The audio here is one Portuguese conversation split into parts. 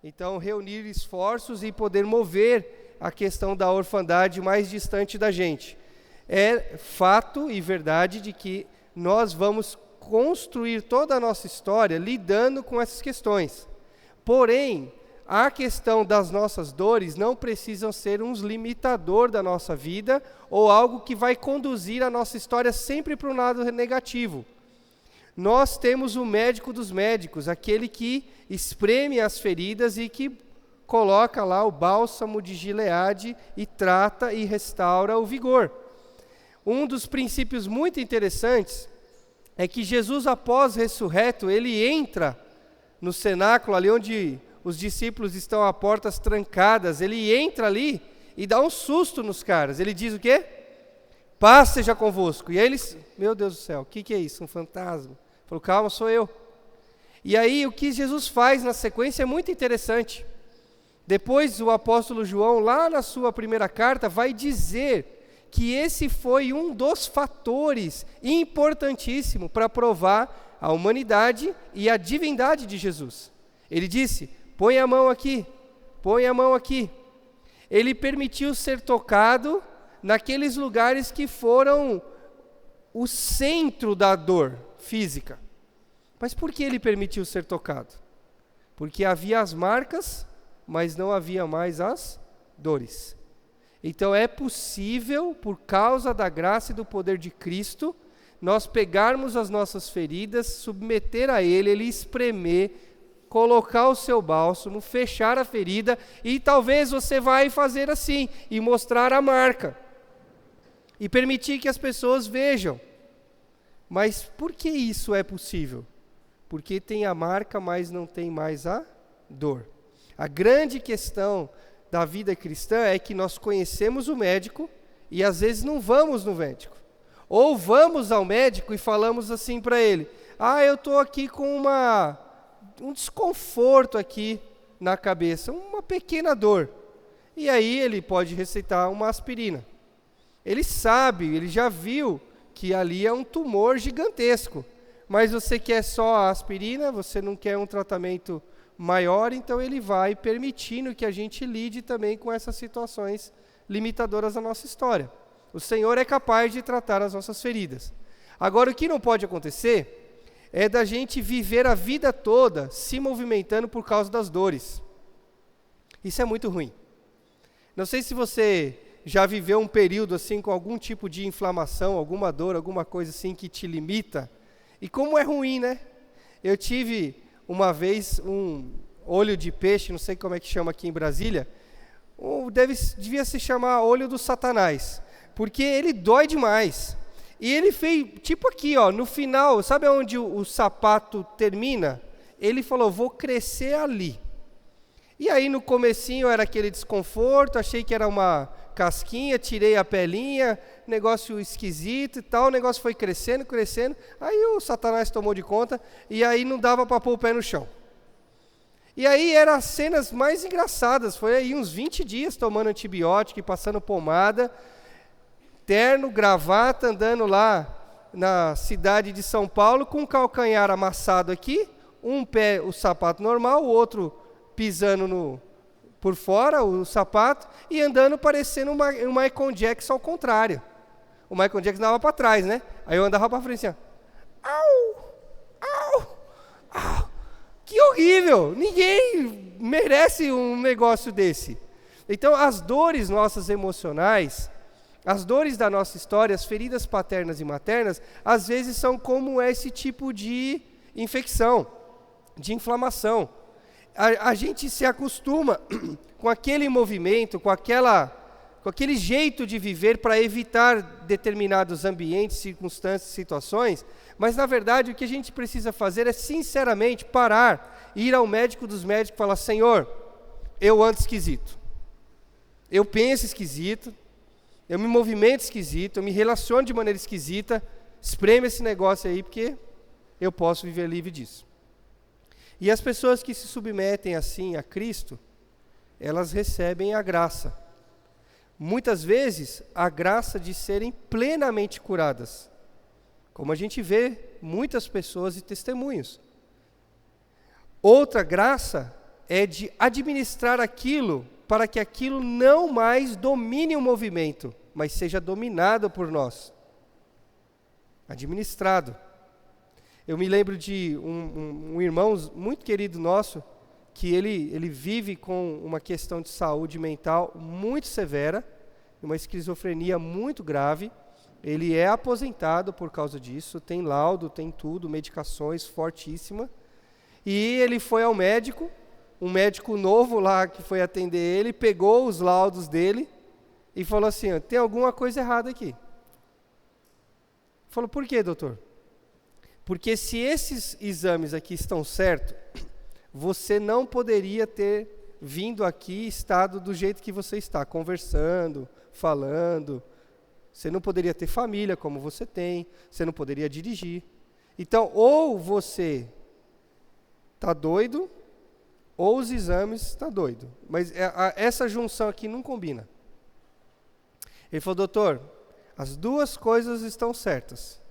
Então, reunir esforços e poder mover a questão da orfandade mais distante da gente. É fato e verdade de que nós vamos construir toda a nossa história lidando com essas questões. Porém, a questão das nossas dores não precisam ser um limitador da nossa vida ou algo que vai conduzir a nossa história sempre para um lado negativo. Nós temos o médico dos médicos, aquele que espreme as feridas e que coloca lá o bálsamo de Gileade e trata e restaura o vigor. Um dos princípios muito interessantes é que Jesus, após ressurreto, ele entra no cenáculo, ali onde os discípulos estão a portas trancadas, ele entra ali e dá um susto nos caras. Ele diz o quê? Paz seja convosco. E aí eles, meu Deus do céu, o que é isso? Um fantasma? Falou, calma, sou eu. E aí o que Jesus faz na sequência é muito interessante. Depois o apóstolo João, lá na sua primeira carta, vai dizer que esse foi um dos fatores importantíssimos para provar a humanidade e a divindade de Jesus. Ele disse, põe a mão aqui, põe a mão aqui. Ele permitiu ser tocado naqueles lugares que foram o centro da dor física. Mas por que ele permitiu ser tocado? Porque havia as marcas, mas não havia mais as dores. Então é possível, por causa da graça e do poder de Cristo, nós pegarmos as nossas feridas, submeter a Ele espremer, colocar o seu bálsamo, fechar a ferida, e talvez você vai fazer assim, e mostrar a marca, e permitir que as pessoas vejam. Mas por que isso é possível? Porque tem a marca, mas não tem mais a dor. A grande questão da vida cristã é que nós conhecemos o médico e às vezes não vamos no médico. Ou vamos ao médico e falamos assim para ele, eu estou aqui com um desconforto aqui na cabeça, uma pequena dor. E aí ele pode receitar uma aspirina. Ele sabe, ele já viu que ali é um tumor gigantesco, mas você quer só a aspirina, você não quer um tratamento maior, então ele vai permitindo que a gente lide também com essas situações limitadoras da nossa história. O Senhor é capaz de tratar as nossas feridas. Agora, o que não pode acontecer é da gente viver a vida toda se movimentando por causa das dores. Isso é muito ruim. Não sei se você já viveu um período assim com algum tipo de inflamação, alguma dor, alguma coisa assim que te limita. E como é ruim, né? Eu tive uma vez olho de peixe, não sei como é que chama aqui em Brasília, devia se chamar olho do Satanás, porque ele dói demais. E ele fez, tipo aqui, no final, sabe onde o sapato termina? Ele falou, vou crescer ali. E aí no comecinho era aquele desconforto, achei que era uma casquinha, tirei a pelinha, negócio esquisito e tal, o negócio foi crescendo, aí o Satanás tomou de conta, e aí não dava para pôr o pé no chão. E aí eram as cenas mais engraçadas, foi aí uns 20 dias tomando antibiótico e passando pomada, terno, gravata, andando lá na cidade de São Paulo, com o calcanhar amassado aqui, um pé o sapato normal, o outro pisando por fora, o sapato, e andando parecendo um Michael Jackson ao contrário. O Michael Jackson andava para trás, né? Aí eu andava para frente assim, au, au, au. Que horrível! Ninguém merece um negócio desse. Então, as dores nossas emocionais, as dores da nossa história, as feridas paternas e maternas, às vezes são como esse tipo de infecção, de inflamação. A gente se acostuma com aquele movimento, com aquele jeito de viver para evitar determinados ambientes, circunstâncias, situações, mas na verdade o que a gente precisa fazer é sinceramente parar, ir ao médico dos médicos e falar, Senhor, eu ando esquisito, eu penso esquisito, eu me movimento esquisito, eu me relaciono de maneira esquisita, espreme esse negócio aí porque eu posso viver livre disso. E as pessoas que se submetem assim a Cristo, elas recebem a graça. Muitas vezes, a graça de serem plenamente curadas. Como a gente vê muitas pessoas e testemunhos. Outra graça é de administrar aquilo para que aquilo não mais domine o movimento, mas seja dominado por nós. Administrado. Eu me lembro de um irmão muito querido nosso, que ele vive com uma questão de saúde mental muito severa, uma esquizofrenia muito grave. Ele é aposentado por causa disso, tem laudo, tem tudo, medicações fortíssimas. E ele foi ao médico, um médico novo lá que foi atender ele, pegou os laudos dele e falou assim, tem alguma coisa errada aqui. Falou, por quê, doutor? Porque se esses exames aqui estão certos, você não poderia ter vindo aqui estado do jeito que você está, conversando, falando. Você não poderia ter família como você tem, você não poderia dirigir. Então, ou você está doido, ou os exames estão doidos. Mas essa junção aqui não combina. Ele falou, doutor, as duas coisas estão certas.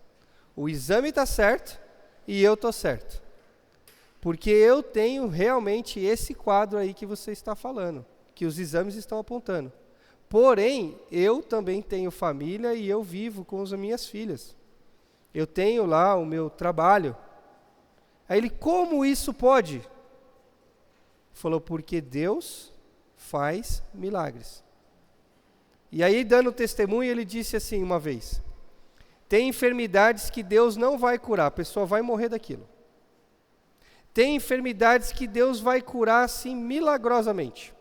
O exame está certo e eu estou certo. Porque eu tenho realmente esse quadro aí que você está falando, que os exames estão apontando. Porém, eu também tenho família e eu vivo com as minhas filhas. Eu tenho lá o meu trabalho. Aí ele, como isso pode? Falou, porque Deus faz milagres. E aí, dando testemunho, ele disse assim uma vez, tem enfermidades que Deus não vai curar, a pessoa vai morrer daquilo. Tem enfermidades que Deus vai curar assim milagrosamente.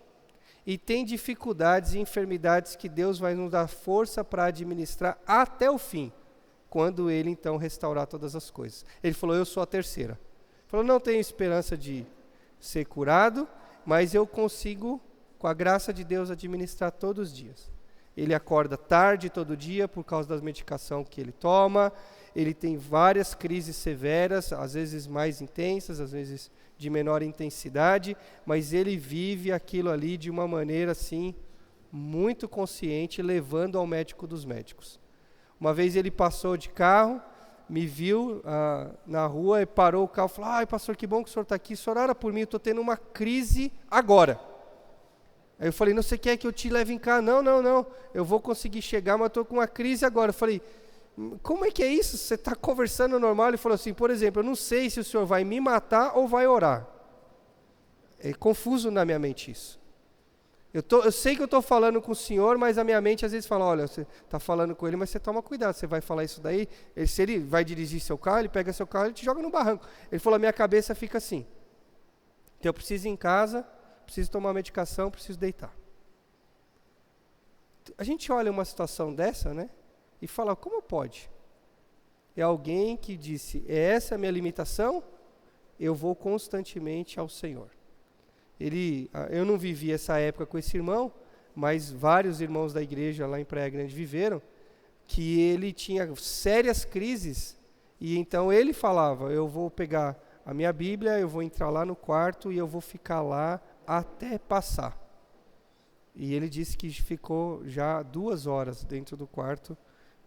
E tem dificuldades e enfermidades que Deus vai nos dar força para administrar até o fim, quando Ele então restaurar todas as coisas. Ele falou, eu sou a terceira. Ele falou, não tenho esperança de ser curado, mas eu consigo, com a graça de Deus, administrar todos os dias. Ele acorda tarde todo dia por causa da medicação que ele toma, ele tem várias crises severas, às vezes mais intensas, às vezes de menor intensidade, mas ele vive aquilo ali de uma maneira assim, muito consciente, levando ao médico dos médicos. Uma vez ele passou de carro, me viu na rua e parou o carro e falou, ai pastor, que bom que o senhor está aqui, o senhor ora por mim, eu estou tendo uma crise agora. Aí eu falei, não, você quer que eu te leve em casa? Não, eu vou conseguir chegar, mas eu estou com uma crise agora. Eu falei, como é que é isso? Você está conversando normal? Ele falou assim, por exemplo, eu não sei se o senhor vai me matar ou vai orar. É confuso na minha mente isso. Eu sei que eu estou falando com o senhor, mas a minha mente às vezes fala, olha, você está falando com ele, mas você toma cuidado, você vai falar isso daí, se ele vai dirigir seu carro, ele pega seu carro e te joga no barranco. Ele falou, a minha cabeça fica assim. Então eu preciso ir em casa, preciso tomar medicação, preciso deitar. A gente olha uma situação dessa, né? E fala, como pode? É alguém que disse, essa é a minha limitação, eu vou constantemente ao Senhor. Eu não vivi essa época com esse irmão, mas vários irmãos da igreja lá em Praia Grande viveram, que ele tinha sérias crises, e então ele falava, eu vou pegar a minha Bíblia, eu vou entrar lá no quarto e eu vou ficar lá até passar. E ele disse que ficou já 2 horas dentro do quarto,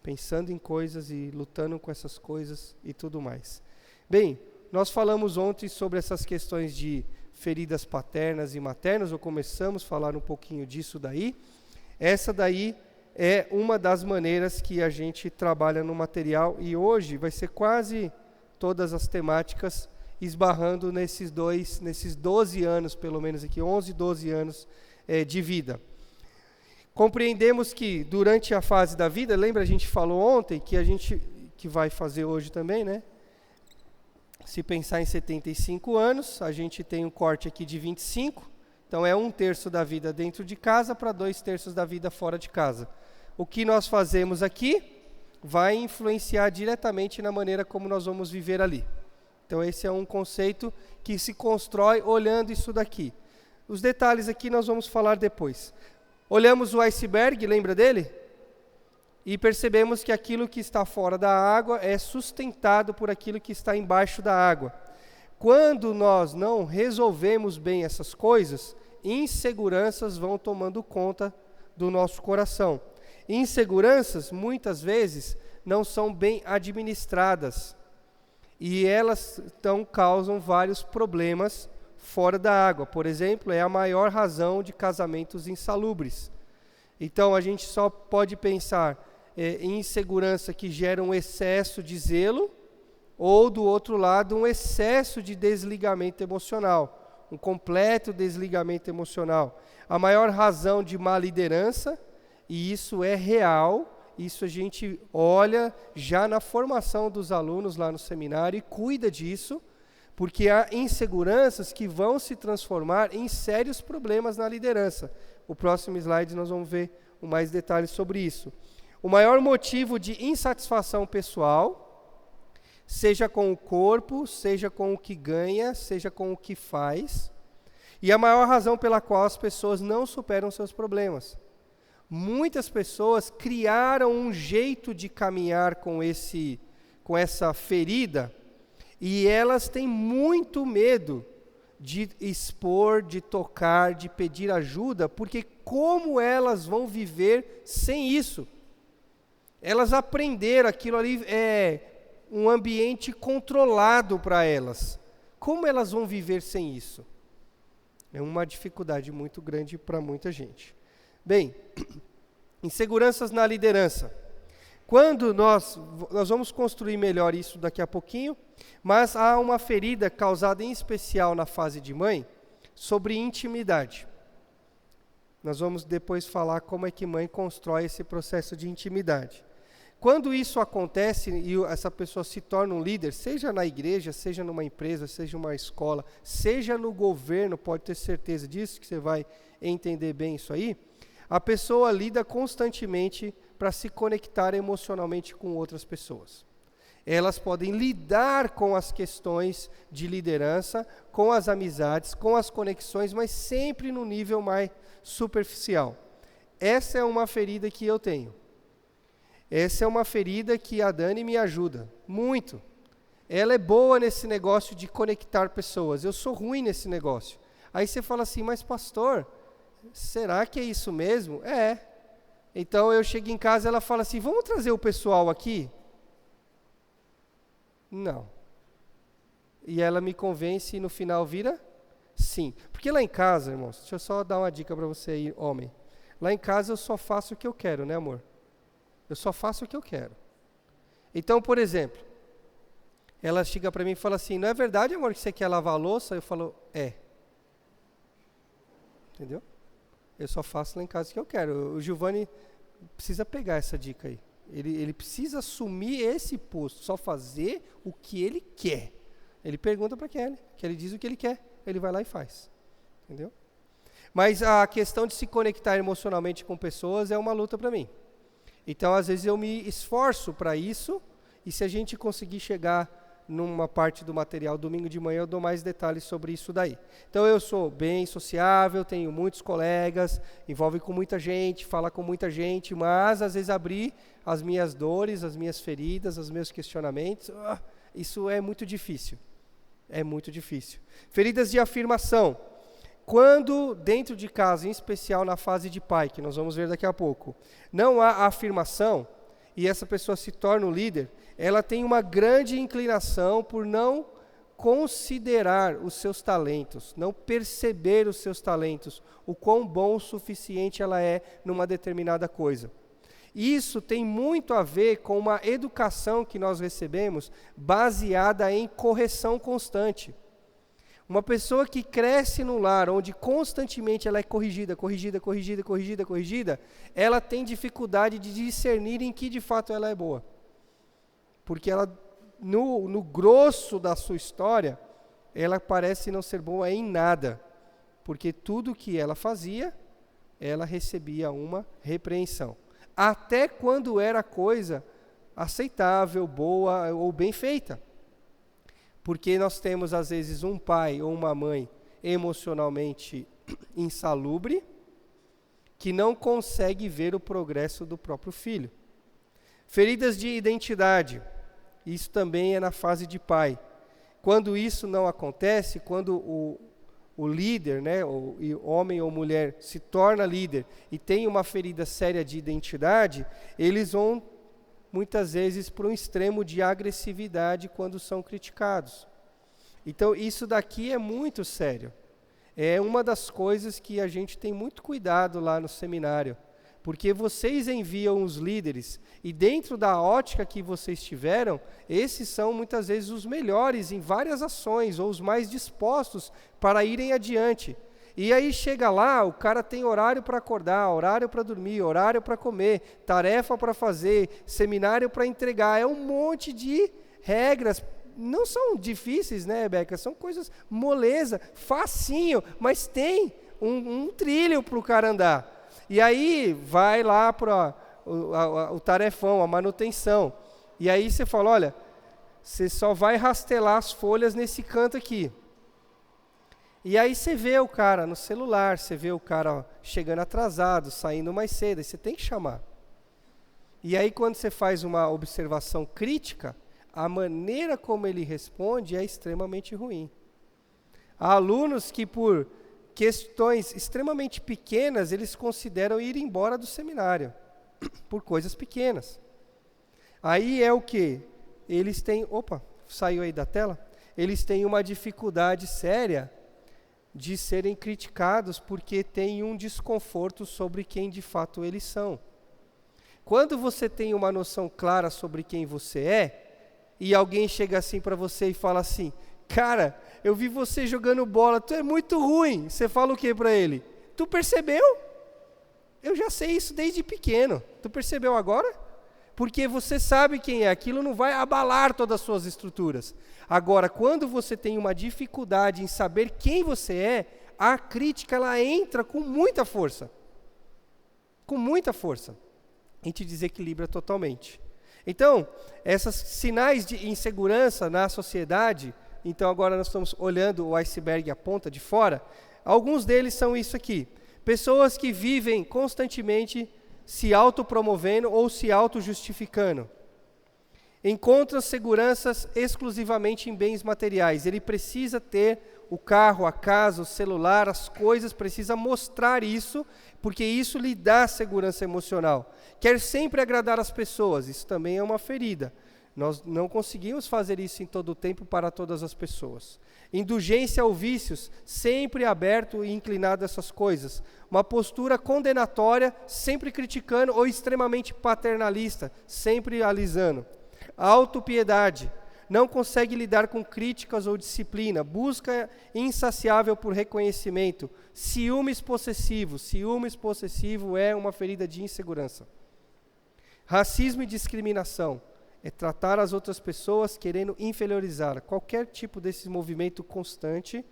pensando em coisas e lutando com essas coisas e tudo mais. Bem, nós falamos ontem sobre essas questões de feridas paternas e maternas, ou começamos a falar um pouquinho disso daí. Essa daí é uma das maneiras que a gente trabalha no material, e hoje vai ser quase todas as temáticas esbarrando nesses 12 anos, pelo menos aqui, 11, 12 anos de vida. Compreendemos que durante a fase da vida, lembra a gente falou ontem, que vai fazer hoje também, né? Se pensar em 75 anos, a gente tem um corte aqui de 25, então é 1/3 da vida dentro de casa para 2/3 da vida fora de casa. O que nós fazemos aqui vai influenciar diretamente na maneira como nós vamos viver ali. Então esse é um conceito que se constrói olhando isso daqui. Os detalhes aqui nós vamos falar depois. Olhamos o iceberg, lembra dele? E percebemos que aquilo que está fora da água é sustentado por aquilo que está embaixo da água. Quando nós não resolvemos bem essas coisas, inseguranças vão tomando conta do nosso coração. Inseguranças, muitas vezes, não são bem administradas. E elas então causam vários problemas fora da água, por exemplo, é a maior razão de casamentos insalubres. Então, a gente só pode pensar em insegurança que gera um excesso de zelo, ou, do outro lado, um excesso de desligamento emocional, um completo desligamento emocional. A maior razão de má liderança, e isso é real, isso a gente olha já na formação dos alunos lá no seminário e cuida disso, porque há inseguranças que vão se transformar em sérios problemas na liderança. O próximo slide nós vamos ver mais detalhes sobre isso. O maior motivo de insatisfação pessoal, seja com o corpo, seja com o que ganha, seja com o que faz, e a maior razão pela qual as pessoas não superam seus problemas. Muitas pessoas criaram um jeito de caminhar com essa ferida, e elas têm muito medo de expor, de tocar, de pedir ajuda, porque como elas vão viver sem isso? Elas aprenderam, aquilo ali é um ambiente controlado para elas. Como elas vão viver sem isso? É uma dificuldade muito grande para muita gente. Bem, inseguranças na liderança. Quando nós vamos construir melhor isso daqui a pouquinho, mas há uma ferida causada em especial na fase de mãe sobre intimidade. Nós vamos depois falar como é que mãe constrói esse processo de intimidade. Quando isso acontece e essa pessoa se torna um líder, seja na igreja, seja numa empresa, seja numa escola, seja no governo, pode ter certeza disso, que você vai entender bem isso aí, a pessoa lida constantemente para se conectar emocionalmente com outras pessoas. Elas podem lidar com as questões de liderança, com as amizades, com as conexões, mas sempre no nível mais superficial. Essa é uma ferida que eu tenho. Essa é uma ferida que a Dani me ajuda muito. Ela é boa nesse negócio de conectar pessoas. Eu sou ruim nesse negócio. Aí você fala assim, mas pastor, será que é isso mesmo? É. Então eu chego em casa e ela fala assim, vamos trazer o pessoal aqui? Não. E ela me convence e no final vira sim. Porque lá em casa, irmãos, deixa eu só dar uma dica para você aí, homem. Lá em casa eu só faço o que eu quero, né, amor? Eu só faço o que eu quero. Então, por exemplo, ela chega para mim e fala assim, não é verdade, amor, que você quer lavar a louça? Eu falo, é. Entendeu? Eu só faço lá em casa o que eu quero. O Giovanni precisa pegar essa dica aí. Ele precisa assumir esse posto, só fazer o que ele quer. Ele pergunta para Kelly, Kelly diz o que ele quer, ele vai lá e faz. Entendeu? Mas a questão de se conectar emocionalmente com pessoas é uma luta para mim. Então, às vezes, eu me esforço para isso, e se a gente conseguir chegar numa parte do material domingo de manhã, eu dou mais detalhes sobre isso daí. Então, eu sou bem sociável, tenho muitos colegas, envolve com muita gente, fala com muita gente, mas, às vezes, abrir as minhas dores, as minhas feridas, os meus questionamentos, isso é muito difícil. É muito difícil. Feridas de afirmação. Quando dentro de casa, em especial na fase de pai, que nós vamos ver daqui a pouco, não há afirmação e essa pessoa se torna um líder, ela tem uma grande inclinação por não considerar os seus talentos, não perceber os seus talentos, o quão bom o suficiente ela é numa determinada coisa. Isso tem muito a ver com uma educação que nós recebemos baseada em correção constante. Uma pessoa que cresce no lar, onde constantemente ela é corrigida, ela tem dificuldade de discernir em que de fato ela é boa. Porque ela, no grosso da sua história, ela parece não ser boa em nada. Porque tudo que ela fazia, ela recebia uma repreensão. Até quando era coisa aceitável, boa ou bem feita. Porque nós temos, às vezes, um pai ou uma mãe emocionalmente insalubre, que não consegue ver o progresso do próprio filho. Feridas de identidade, isso também é na fase de pai. Quando isso não acontece, quando o líder, né, o homem ou mulher, se torna líder e tem uma ferida séria de identidade, eles vão muitas vezes para um extremo de agressividade quando são criticados. Então, isso daqui é muito sério. É uma das coisas que a gente tem muito cuidado lá no seminário, porque vocês enviam os líderes, e dentro da ótica que vocês tiveram, esses são muitas vezes os melhores em várias ações, ou os mais dispostos para irem adiante. E aí chega lá, o cara tem horário para acordar, horário para dormir, horário para comer, tarefa para fazer, seminário para entregar, é um monte de regras. Não são difíceis, né, Rebeca? São coisas moleza, facinho, mas tem um trilho para o cara andar. E aí vai lá para o tarefão, a manutenção. E aí você fala, olha, você só vai rastelar as folhas nesse canto aqui. E aí você vê o cara no celular, você vê o cara chegando atrasado, saindo mais cedo, aí você tem que chamar. E aí quando você faz uma observação crítica, a maneira como ele responde é extremamente ruim. Há alunos que por questões extremamente pequenas, eles consideram ir embora do seminário, por coisas pequenas. Aí é o que? Eles têm, saiu aí da tela? Eles têm uma dificuldade séria de serem criticados porque têm um desconforto sobre quem de fato eles são. Quando você tem uma noção clara sobre quem você é, e alguém chega assim para você e fala assim, cara, eu vi você jogando bola, tu é muito ruim. Você fala o que para ele? Tu percebeu? Eu já sei isso desde pequeno. Tu percebeu agora? Porque você sabe quem é, aquilo não vai abalar todas as suas estruturas. Agora, quando você tem uma dificuldade em saber quem você é, a crítica ela entra com muita força. Com muita força. E te desequilibra totalmente. Então, esses sinais de insegurança na sociedade, então agora nós estamos olhando o iceberg à ponta de fora, alguns deles são isso aqui. Pessoas que vivem constantemente se autopromovendo ou se autojustificando. Encontram seguranças exclusivamente em bens materiais. Ele precisa ter o carro, a casa, o celular, as coisas, precisa mostrar isso, porque isso lhe dá segurança emocional. Quer sempre agradar as pessoas, isso também é uma ferida. Nós não conseguimos fazer isso em todo o tempo para todas as pessoas. Indulgência ou vícios, sempre aberto e inclinado a essas coisas. Uma postura condenatória, sempre criticando ou extremamente paternalista, sempre alisando. Autopiedade, não consegue lidar com críticas ou disciplina, busca insaciável por reconhecimento. Ciúmes possessivo é uma ferida de insegurança. Racismo e discriminação, é tratar as outras pessoas querendo inferiorizar. Qualquer tipo desse movimento constante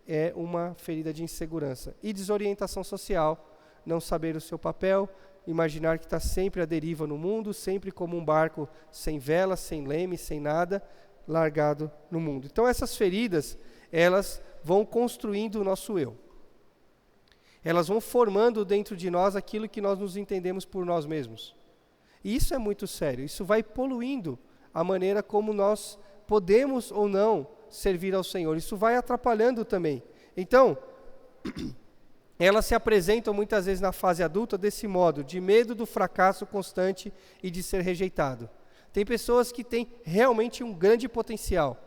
é uma ferida de insegurança. E desorientação social, não saber o seu papel, imaginar que está sempre à deriva no mundo, sempre como um barco sem vela, sem leme, sem nada, largado no mundo. Então essas feridas, elas vão construindo o nosso eu. Elas vão formando dentro de nós aquilo que nós nos entendemos por nós mesmos. E isso é muito sério, isso vai poluindo a maneira como nós podemos ou não servir ao Senhor. Isso vai atrapalhando também. Então, elas se apresentam muitas vezes na fase adulta desse modo, de medo do fracasso constante e de ser rejeitado. Tem pessoas que têm realmente um grande potencial,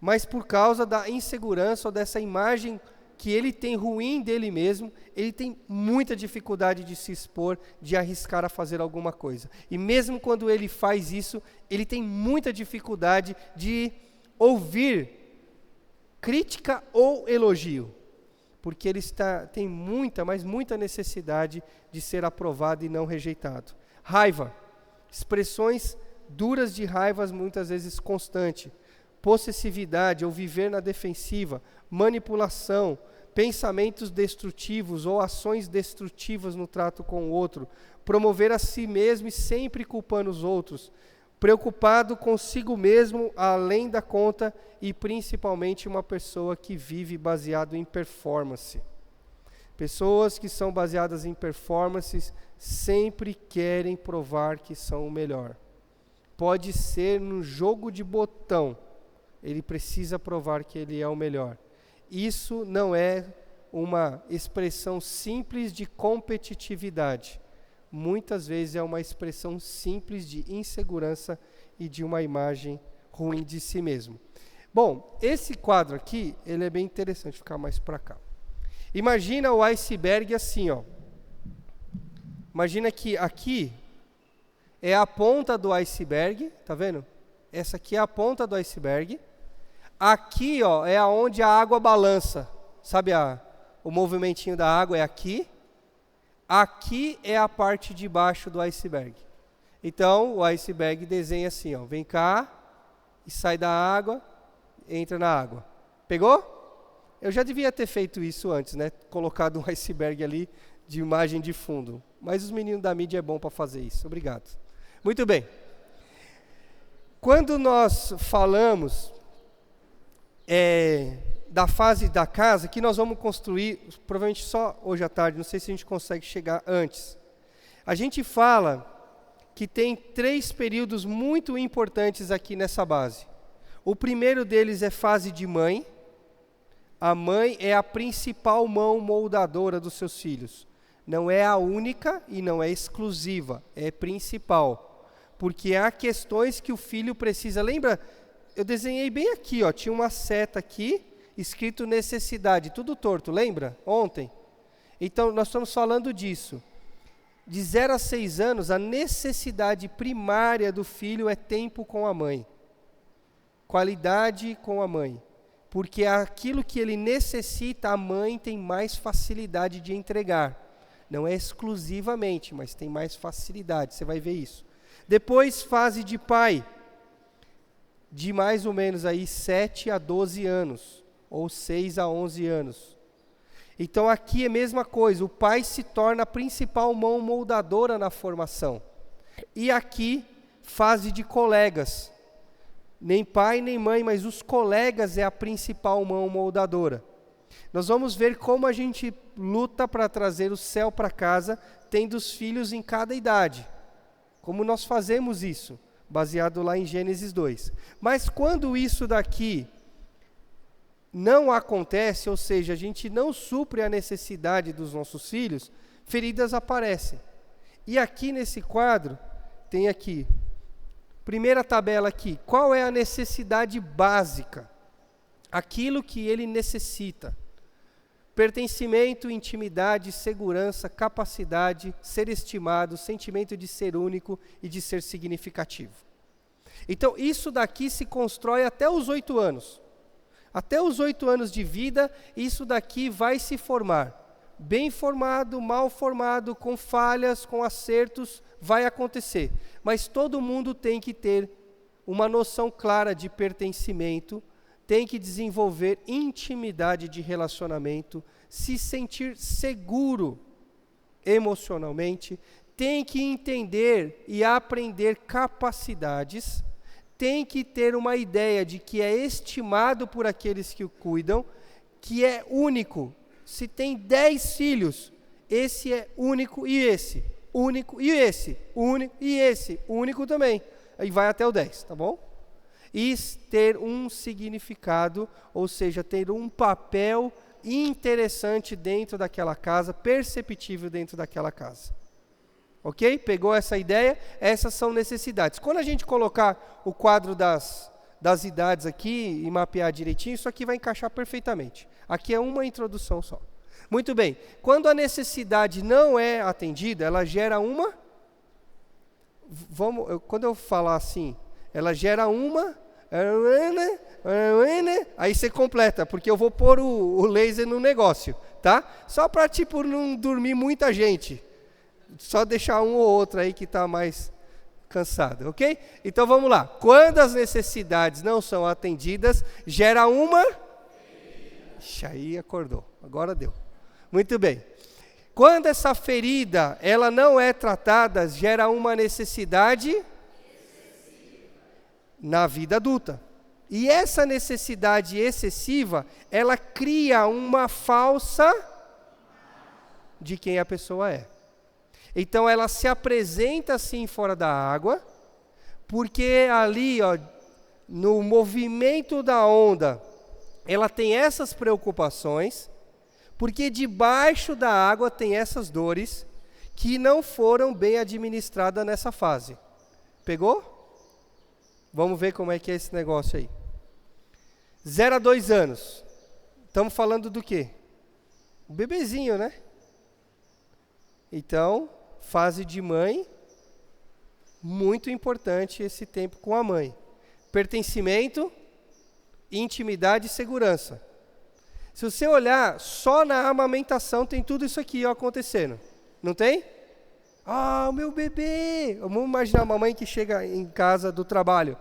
mas por causa da insegurança ou dessa imagem que ele tem ruim dele mesmo, ele tem muita dificuldade de se expor, de arriscar a fazer alguma coisa. E mesmo quando ele faz isso, ele tem muita dificuldade de ouvir crítica ou elogio, porque ele tem muita, mas muita necessidade de ser aprovado e não rejeitado. Raiva, expressões duras de raivas muitas vezes constante. Possessividade ou viver na defensiva, manipulação, pensamentos destrutivos ou ações destrutivas no trato com o outro, promover a si mesmo e sempre culpando os outros, preocupado consigo mesmo além da conta e principalmente uma pessoa que vive baseado em performance. Pessoas que são baseadas em performances sempre querem provar que são o melhor. Pode ser no jogo de botão, ele precisa provar que ele é o melhor. Isso não é uma expressão simples de competitividade. Muitas vezes é uma expressão simples de insegurança e de uma imagem ruim de si mesmo. Bom, esse quadro aqui, ele é bem interessante, ficar mais para cá. Imagina o iceberg assim, ó. Imagina que aqui é a ponta do iceberg, tá vendo? Essa aqui é a ponta do iceberg. Aqui, ó, é aonde a água balança. Sabe o movimentinho da água é aqui. Aqui é a parte de baixo do iceberg. Então, o iceberg desenha assim, ó. Vem cá e sai da água, entra na água. Pegou? Eu já devia ter feito isso antes, né? Colocado um iceberg ali de imagem de fundo. Mas os meninos da mídia é bom para fazer isso. Obrigado. Muito bem. Quando nós falamos da fase da casa, que nós vamos construir, provavelmente só hoje à tarde, não sei se a gente consegue chegar antes. A gente fala que tem 3 períodos muito importantes aqui nessa base. O primeiro deles é fase de mãe. A mãe é a principal mão moldadora dos seus filhos. Não é a única e não é exclusiva, é principal. Porque há questões que o filho precisa. Lembra? Eu desenhei bem aqui, ó, tinha uma seta aqui, escrito necessidade, tudo torto, lembra? Ontem. Então, nós estamos falando disso. De 0 a 6 anos, a necessidade primária do filho é tempo com a mãe. Qualidade com a mãe. Porque aquilo que ele necessita, a mãe tem mais facilidade de entregar. Não é exclusivamente, mas tem mais facilidade, você vai ver isso. Depois, fase de pai, de mais ou menos aí 7 a 12 anos, ou 6 a 11 anos. Então aqui é a mesma coisa, o pai se torna a principal mão moldadora na formação. E aqui, fase de colegas. Nem pai nem mãe, mas os colegas é a principal mão moldadora. Nós vamos ver como a gente luta para trazer o céu para casa, tendo os filhos em cada idade. Como nós fazemos isso, baseado lá em Gênesis 2. Mas quando isso daqui não acontece, ou seja, a gente não supre a necessidade dos nossos filhos, feridas aparecem. E aqui nesse quadro, tem aqui, primeira tabela aqui, qual é a necessidade básica? Aquilo que ele necessita. Pertencimento, intimidade, segurança, capacidade, ser estimado, sentimento de ser único e de ser significativo. Então, isso daqui se constrói até os 8 anos. Até os 8 anos de vida, isso daqui vai se formar. Bem formado, mal formado, com falhas, com acertos, vai acontecer. Mas todo mundo tem que ter uma noção clara de pertencimento, tem que desenvolver intimidade de relacionamento, se sentir seguro emocionalmente, tem que entender e aprender capacidades, tem que ter uma ideia de que é estimado por aqueles que o cuidam, que é único. Se tem 10 filhos, esse é único e esse, único e esse, único e esse, único também. Aí vai até o 10, tá bom? E ter um significado, ou seja, ter um papel interessante dentro daquela casa, perceptível dentro daquela casa. Ok? Pegou essa ideia? Essas são necessidades. Quando a gente colocar o quadro das idades aqui e mapear direitinho, isso aqui vai encaixar perfeitamente. Aqui é uma introdução só. Muito bem. Quando a necessidade não é atendida, ela gera uma... Quando eu falar assim, ela gera uma... Aí você completa, porque eu vou pôr o laser no negócio, tá? Só para, tipo, não dormir muita gente. Só deixar um ou outro aí que está mais cansado, ok? Então vamos lá. Quando as necessidades não são atendidas, gera uma... Ixi, aí acordou, agora deu. Muito bem. Quando essa ferida, ela não é tratada, gera uma necessidade na vida adulta. E essa necessidade excessiva, ela cria uma falsa de quem a pessoa é. Então ela se apresenta assim fora da água, porque ali, ó, no movimento da onda, ela tem essas preocupações, porque debaixo da água tem essas dores que não foram bem administradas nessa fase. Pegou? Vamos ver como é que é esse negócio aí. 0 a 2 anos. Estamos falando do quê? Um bebezinho, né? Então, fase de mãe, muito importante esse tempo com a mãe. Pertencimento, intimidade e segurança. Se você olhar, só na amamentação tem tudo isso aqui acontecendo. Não tem? Ah, o meu bebê! Vamos imaginar uma mãe que chega em casa do trabalho.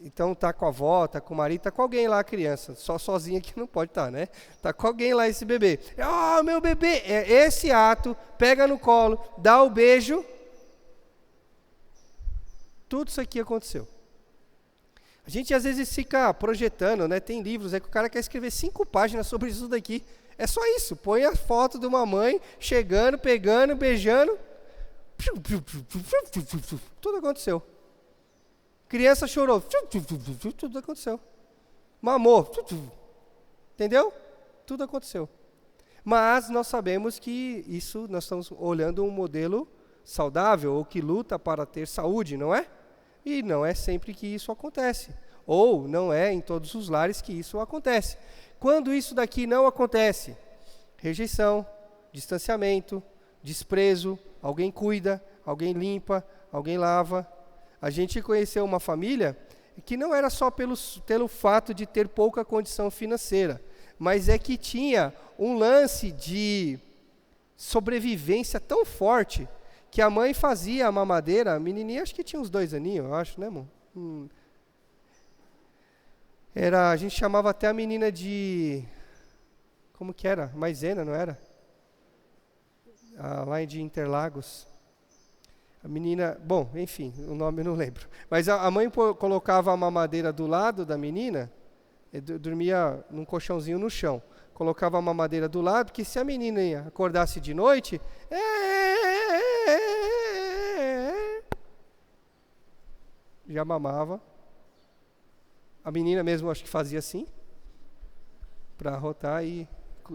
Então tá com a avó, tá com o marido, tá com alguém lá a criança. Só sozinha que não pode estar, né? Tá com alguém lá esse bebê. Ah, meu bebê! É esse ato, pega no colo, dá o beijo. Tudo isso aqui aconteceu. A gente às vezes fica projetando, né? Tem livros que o cara quer escrever 5 páginas sobre isso daqui. É só isso. Põe a foto de uma mãe chegando, pegando, beijando. Tudo aconteceu. Criança chorou. Tudo aconteceu. Mamou. Entendeu? Tudo aconteceu. Mas nós sabemos que isso, nós estamos olhando um modelo saudável ou que luta para ter saúde, não é? E não é sempre que isso acontece. Ou não é em todos os lares que isso acontece. Quando isso daqui não acontece, rejeição, distanciamento, desprezo, alguém cuida, alguém limpa, alguém lava. A gente conheceu uma família que não era só pelo fato de ter pouca condição financeira, mas é que tinha um lance de sobrevivência tão forte que a mãe fazia a mamadeira, a menininha acho que tinha uns 2 aninhos, eu acho, né, amor? A gente chamava até a menina de... Como que era? Maisena, não era? Lá de Interlagos. A menina... Bom, enfim, o nome eu não lembro. Mas a mãe colocava a mamadeira do lado da menina, dormia num colchãozinho no chão. Colocava a mamadeira do lado, que se a menina acordasse de noite... já mamava. A menina mesmo acho que fazia assim, para rotar e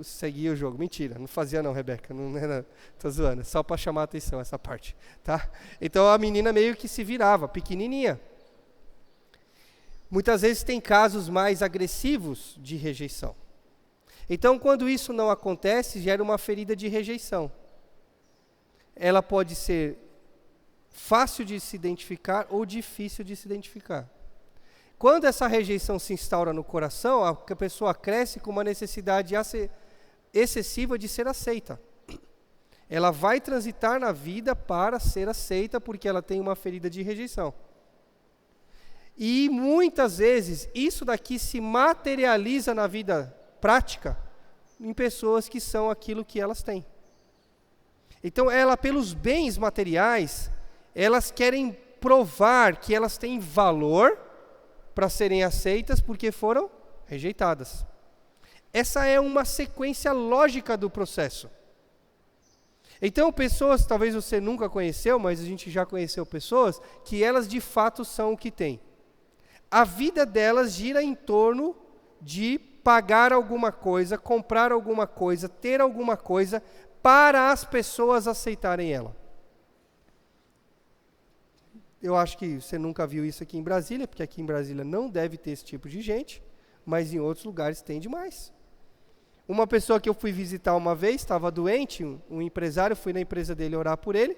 seguia o jogo. Mentira, não fazia não, Rebeca, não era, tô zoando, só para chamar a atenção essa parte, tá? Então a menina meio que se virava, pequenininha. Muitas vezes tem casos mais agressivos de rejeição. Então quando isso não acontece, gera uma ferida de rejeição. Ela pode ser fácil de se identificar ou difícil de se identificar. Quando essa rejeição se instaura no coração, a pessoa cresce com uma necessidade excessiva de ser aceita. Ela vai transitar na vida para ser aceita porque ela tem uma ferida de rejeição. E muitas vezes isso daqui se materializa na vida prática em pessoas que são aquilo que elas têm. Então ela, pelos bens materiais, elas querem provar que elas têm valor para serem aceitas porque foram rejeitadas. Essa é uma sequência lógica do processo. Então, pessoas, talvez você nunca conheceu, mas a gente já conheceu pessoas, que elas de fato são o que têm. A vida delas gira em torno de pagar alguma coisa, comprar alguma coisa, ter alguma coisa, para as pessoas aceitarem ela. Eu acho que você nunca viu isso aqui em Brasília, porque aqui em Brasília não deve ter esse tipo de gente, mas em outros lugares tem demais. Uma pessoa que eu fui visitar uma vez, estava doente, um empresário, fui na empresa dele orar por ele.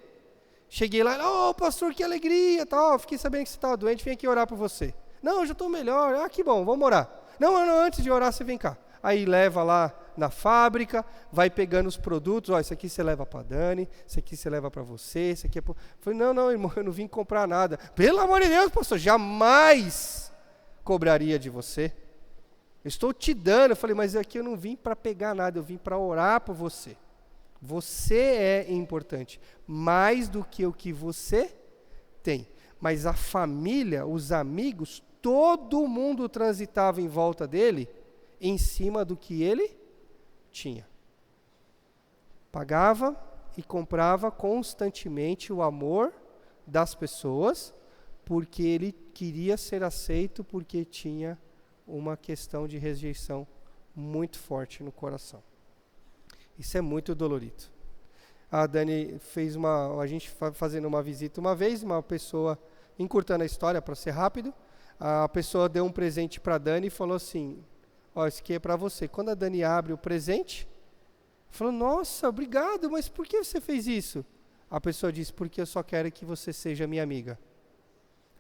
Cheguei lá, pastor, que alegria, tal, fiquei sabendo que você estava doente, vim aqui orar por você. Não, eu já estou melhor, que bom, vamos orar. Não, antes de orar você vem cá. Aí leva lá na fábrica, vai pegando os produtos, isso aqui você leva para a Dani, isso aqui você leva para você, isso aqui é... Falei, não, irmão, eu não vim comprar nada. Pelo amor de Deus, pastor, jamais cobraria de você. Eu estou te dando. Eu falei, mas aqui eu não vim para pegar nada, eu vim para orar por você. Você é importante, mais do que o que você tem. Mas a família, os amigos, todo mundo transitava em volta dele, em cima do que ele tinha. Pagava e comprava constantemente o amor das pessoas, porque ele queria ser aceito, porque tinha uma questão de rejeição muito forte no coração. Isso é muito dolorido. A Dani fez a gente fazendo uma visita uma vez, uma pessoa, encurtando a história para ser rápido, a pessoa deu um presente para a Dani e falou assim, ó, esse aqui é para você. Quando a Dani abre o presente, falou, nossa, obrigado, mas por que você fez isso? A pessoa disse, porque eu só quero que você seja minha amiga.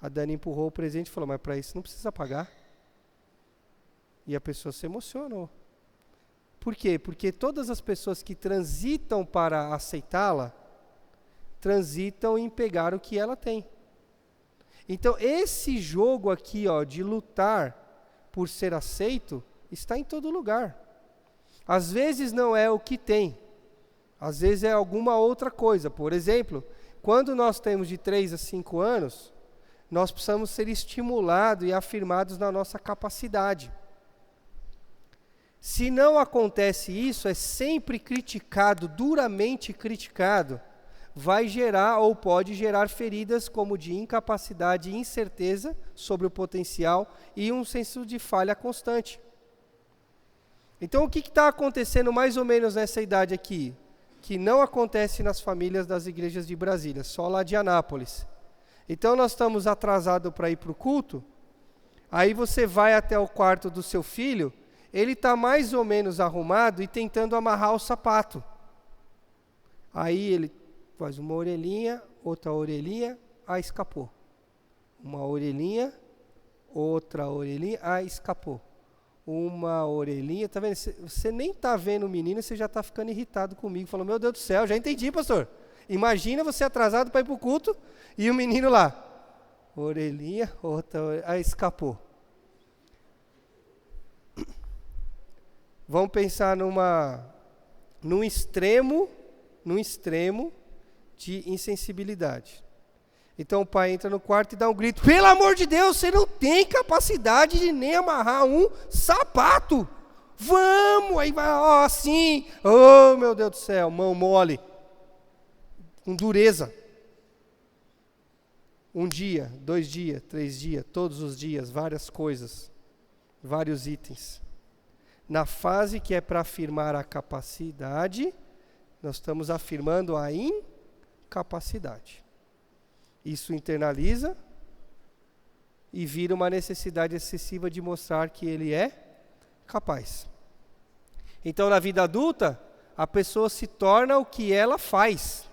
A Dani empurrou o presente e falou, mas para isso não precisa pagar. E a pessoa se emocionou. Por quê? Porque todas as pessoas que transitam para aceitá-la, transitam em pegar o que ela tem. Então, esse jogo aqui, ó, de lutar por ser aceito, está em todo lugar. Às vezes não é o que tem, às vezes é alguma outra coisa. Por exemplo, quando nós temos de 3 a 5 anos, nós precisamos ser estimulados e afirmados na nossa capacidade. Se não acontece isso, é sempre criticado, duramente criticado, vai gerar ou pode gerar feridas como de incapacidade e incerteza sobre o potencial e um senso de falha constante. Então, o que está acontecendo mais ou menos nessa idade aqui? Que não acontece nas famílias das igrejas de Brasília, só lá de Anápolis. Então, nós estamos atrasados para ir para o culto, aí você vai até o quarto do seu filho, ele está mais ou menos arrumado e tentando amarrar o sapato. Aí ele faz uma orelhinha, outra orelhinha, escapou. Uma orelhinha, outra orelhinha, escapou. Uma orelhinha, tá vendo? Você nem tá vendo o menino, você já está ficando irritado comigo. Falou, meu Deus do céu, já entendi, pastor. Imagina você atrasado para ir para o culto e o menino lá. Orelhinha, outra orelhinha, escapou. Vamos pensar num extremo de insensibilidade. Então o pai entra no quarto e dá um grito, pelo amor de Deus, você não tem capacidade de nem amarrar um sapato. Vamos, aí vai, ó, assim, oh meu Deus do céu, mão mole, com dureza. 1 dia, 2 dias, 3 dias, todos os dias, várias coisas, vários itens. Na fase que é para afirmar a capacidade, nós estamos afirmando a incapacidade. Isso internaliza e vira uma necessidade excessiva de mostrar que ele é capaz. Então, na vida adulta, a pessoa se torna o que ela faz.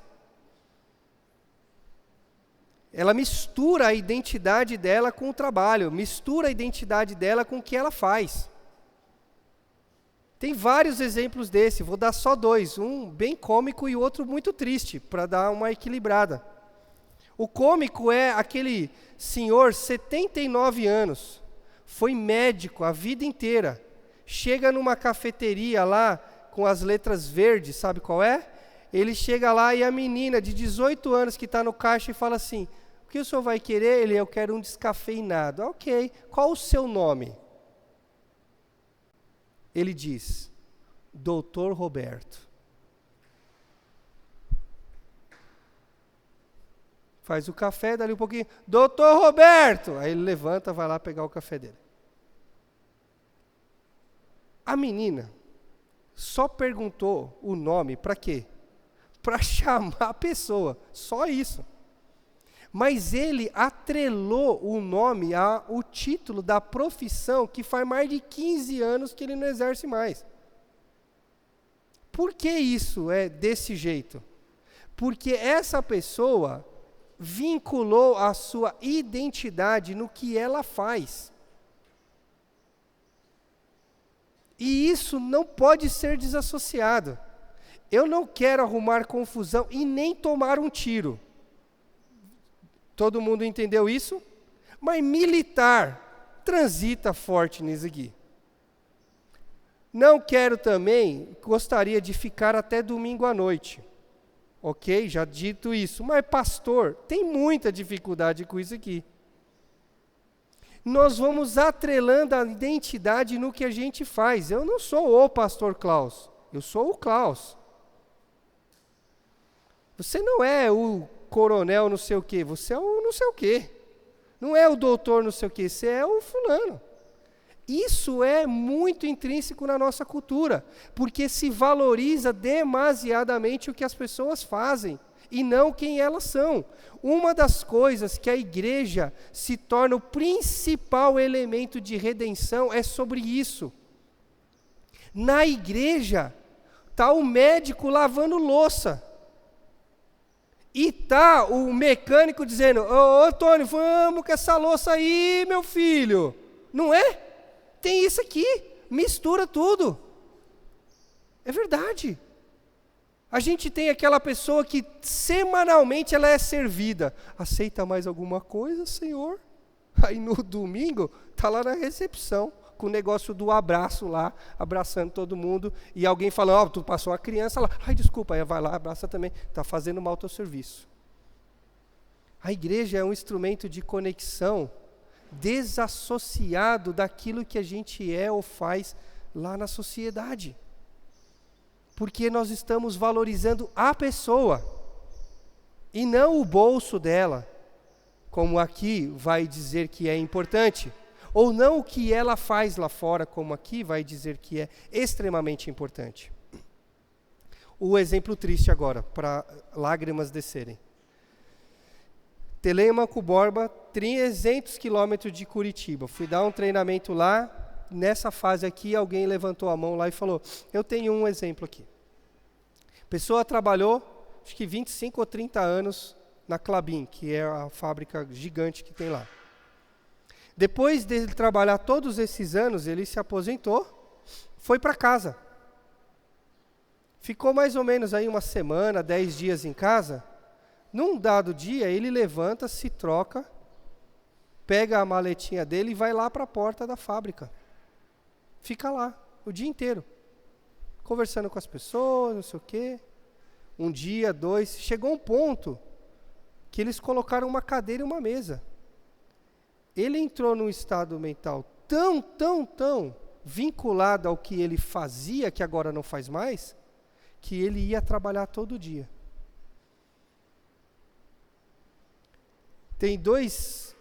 Ela mistura a identidade dela com o trabalho, mistura a identidade dela com o que ela faz. Tem vários exemplos desse, vou dar só 2, um bem cômico e o outro muito triste, para dar uma equilibrada. O cômico é aquele senhor, 79 anos, foi médico a vida inteira, chega numa cafeteria lá, com as letras verdes, sabe qual é? Ele chega lá e a menina de 18 anos que está no caixa e fala assim, o que o senhor vai querer? Eu quero um descafeinado. Ok, qual o seu nome? Ele diz, Dr. Roberto. Faz o café, dali um pouquinho, Dr. Roberto! Aí ele levanta, vai lá pegar o café dele. A menina só perguntou o nome para quê? Para chamar a pessoa, só isso. Mas ele atrelou o nome ao título da profissão que faz mais de 15 anos que ele não exerce mais. Por que isso é desse jeito? Porque essa pessoa vinculou a sua identidade no que ela faz. E isso não pode ser desassociado. Eu não quero arrumar confusão e nem tomar um tiro. Todo mundo entendeu isso? Mas militar transita forte nisso aqui. Não quero também, gostaria de ficar até domingo à noite. Ok? Já dito isso. Mas pastor, tem muita dificuldade com isso aqui. Nós vamos atrelando a identidade no que a gente faz. Eu não sou o pastor Klaus, eu sou o Klaus. Você não é o coronel não sei o quê, você é o não sei o quê. Não é o doutor não sei o quê, você é o fulano. Isso é muito intrínseco na nossa cultura, porque se valoriza demasiadamente o que as pessoas fazem, e não quem elas são. Uma das coisas que a igreja se torna o principal elemento de redenção é sobre isso. Na igreja está o médico lavando louça. E está o mecânico dizendo, ô Antônio, vamos com essa louça aí, meu filho. Não é? Tem isso aqui, mistura tudo. É verdade. A gente tem aquela pessoa que semanalmente ela é servida. Aceita mais alguma coisa, Senhor? Aí no domingo, está lá na recepção, com o negócio do abraço lá, abraçando todo mundo, e alguém falando, ó, tu passou uma criança lá, ai desculpa, aí vai lá, abraça também, está fazendo mal teu serviço. A igreja é um instrumento de conexão desassociado daquilo que a gente é ou faz lá na sociedade. Porque nós estamos valorizando a pessoa, e não o bolso dela, como aqui vai dizer que é importante. Ou não o que ela faz lá fora, como aqui vai dizer que é extremamente importante. O exemplo triste agora, para lágrimas descerem. Telêmaco Borba, 300 quilômetros de Curitiba. Fui dar um treinamento lá, nessa fase aqui, alguém levantou a mão lá e falou, eu tenho um exemplo aqui. A pessoa trabalhou, acho que 25 ou 30 anos na Klabin, que é a fábrica gigante que tem lá. Depois de trabalhar todos esses anos, ele se aposentou, foi para casa. Ficou mais ou menos aí uma semana, 10 dias em casa. Num dado dia, ele levanta, se troca, pega a maletinha dele e vai lá para a porta da fábrica. Fica lá, o dia inteiro, conversando com as pessoas, não sei o quê. Um dia, dois, chegou um ponto que eles colocaram uma cadeira e uma mesa. Ele entrou num estado mental tão vinculado ao que ele fazia, que agora não faz mais, que ele ia trabalhar todo dia. Tem dois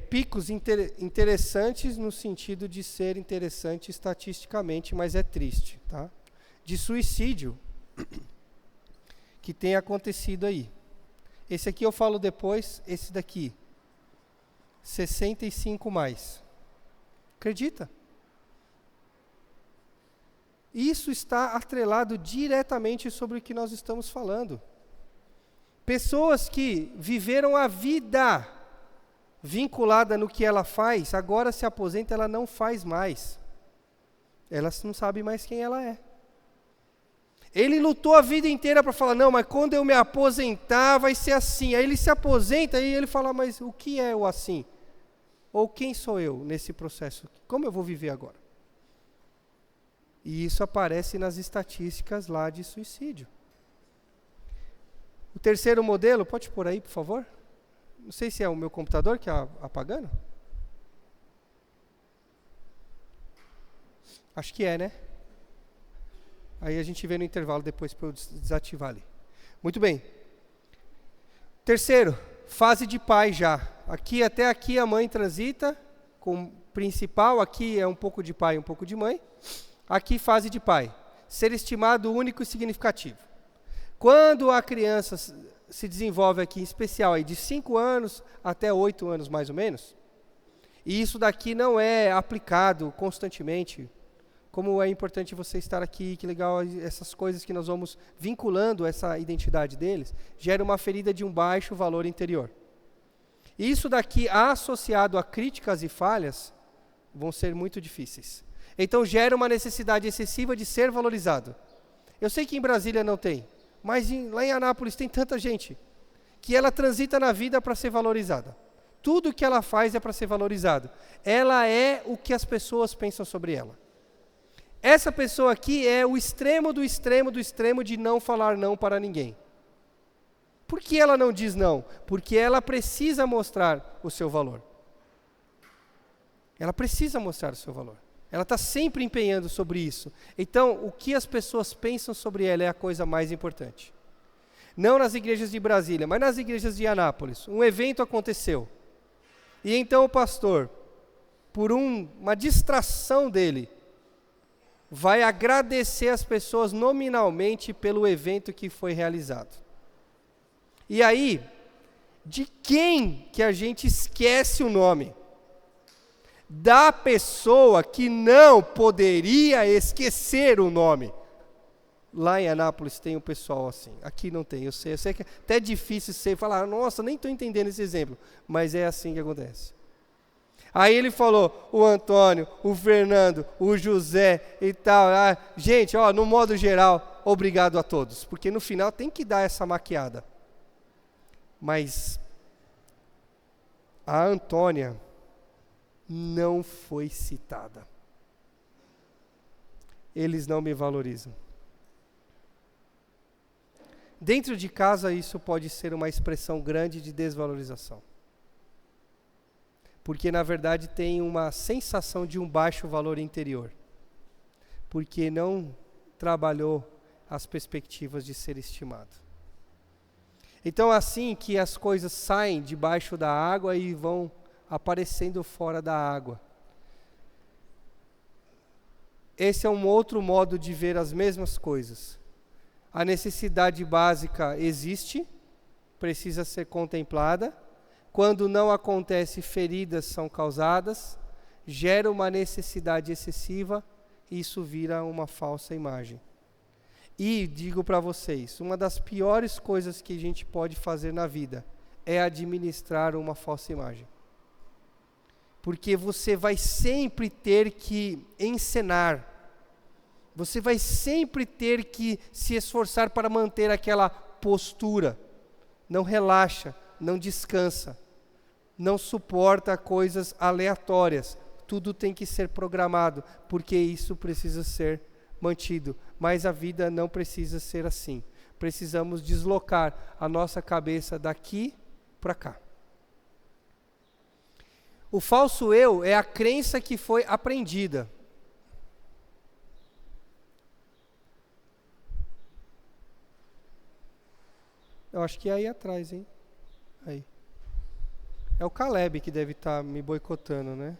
picos interessantes no sentido de ser interessante estatisticamente, mas é triste, tá? De suicídio que tem acontecido aí. Esse aqui eu falo depois, esse daqui, 65 mais. Acredita? Isso está atrelado diretamente sobre o que nós estamos falando. Pessoas que viveram a vida vinculada no que ela faz, agora se aposenta, ela não faz mais. Ela não sabe mais quem ela é. Ele lutou a vida inteira para falar, não, mas quando eu me aposentar vai ser assim. Aí ele se aposenta e ele fala, mas o que é o assim? Ou quem sou eu nesse processo? Como eu vou viver agora? E isso aparece nas estatísticas lá de suicídio. O terceiro modelo, pode pôr aí, por favor? Não sei se é o meu computador que está apagando. Acho que é, né? Aí a gente vê no intervalo depois para eu desativar ali. Muito bem. Terceiro, fase de pai já. Aqui, até aqui a mãe transita com o principal, aqui é um pouco de pai, um pouco de mãe. Aqui fase de pai. Ser estimado único e significativo. Quando a criança se desenvolve aqui, em especial aí de 5 anos até 8 anos mais ou menos, e isso daqui não é aplicado constantemente, como é importante você estar aqui, que legal, essas coisas que nós vamos vinculando essa identidade deles, gera uma ferida de um baixo valor interior. E isso daqui, associado a críticas e falhas, vão ser muito difíceis. Então gera uma necessidade excessiva de ser valorizado. Eu sei que em Brasília não tem, mas lá em Anápolis tem tanta gente que ela transita na vida para ser valorizada. Tudo que ela faz é para ser valorizado. Ela é o que as pessoas pensam sobre ela. Essa pessoa aqui é o extremo do extremo do extremo de não falar não para ninguém. Por que ela não diz não? Porque ela precisa mostrar o seu valor. Ela precisa mostrar o seu valor. Ela está sempre empenhando sobre isso. Então, o que as pessoas pensam sobre ela é a coisa mais importante. Não nas igrejas de Brasília, mas nas igrejas de Anápolis. Um evento aconteceu. E então o pastor, por uma distração dele, vai agradecer as pessoas nominalmente pelo evento que foi realizado. E aí, de quem que a gente esquece o nome? Da pessoa que não poderia esquecer o nome. Lá em Anápolis tem um pessoal assim, aqui não tem, eu sei que é até difícil você falar, nossa, nem estou entendendo esse exemplo, mas é assim que acontece. Aí ele falou, o Antônio, o Fernando, o José e tal, gente, no modo geral, obrigado a todos, porque no final tem que dar essa maquiada. Mas a Antônia não foi citada. Eles não me valorizam. Dentro de casa, isso pode ser uma expressão grande de desvalorização. Porque, na verdade, tem uma sensação de um baixo valor interior. Porque não trabalhou as perspectivas de ser estimado. Então, assim que as coisas saem debaixo da água e vão aparecendo fora da água. Esse é um outro modo de ver as mesmas coisas. A necessidade básica existe, precisa ser contemplada. Quando não acontece, feridas são causadas, gera uma necessidade excessiva, e isso vira uma falsa imagem. E digo para vocês, uma das piores coisas que a gente pode fazer na vida é administrar uma falsa imagem. Porque você vai sempre ter que encenar. Você vai sempre ter que se esforçar para manter aquela postura. Não relaxa, não descansa, não suporta coisas aleatórias. Tudo tem que ser programado, porque isso precisa ser mantido. Mas a vida não precisa ser assim. Precisamos deslocar a nossa cabeça daqui para cá. O falso eu é a crença que foi aprendida. Eu acho que é aí atrás, hein? Aí. É o Caleb que deve estar me boicotando, né?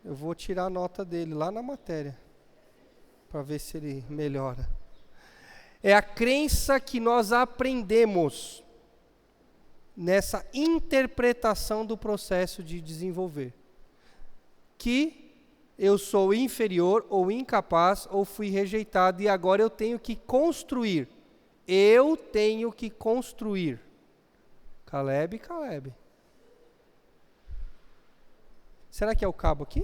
Eu vou tirar a nota dele lá na matéria, para ver se ele melhora. É a crença que nós aprendemos nessa interpretação do processo de desenvolver. Que eu sou inferior ou incapaz ou fui rejeitado e agora eu tenho que construir. Eu tenho que construir. Caleb. Será que é o cabo aqui?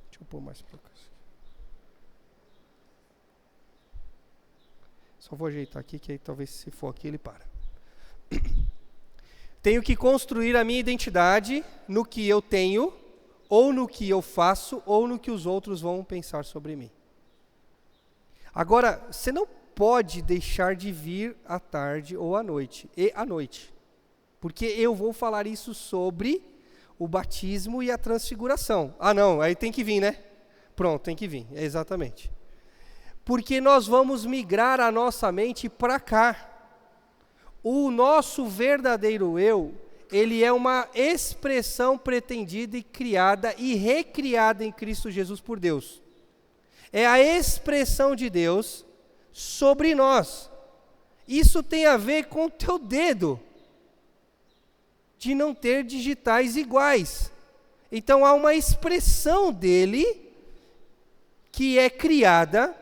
Deixa eu pôr mais para cá. Só vou ajeitar aqui, que aí talvez se for aqui ele para. Tenho que construir a minha identidade no que eu tenho, ou no que eu faço, ou no que os outros vão pensar sobre mim. Agora, você não pode deixar de vir à tarde ou à noite, porque eu vou falar isso sobre o batismo e a transfiguração. Não, aí tem que vir, né? Pronto, tem que vir, exatamente. Porque nós vamos migrar a nossa mente para cá. O nosso verdadeiro eu, ele é uma expressão pretendida e criada e recriada em Cristo Jesus por Deus. É a expressão de Deus sobre nós. Isso tem a ver com o teu dedo, de não ter digitais iguais. Então há uma expressão dele que é criada,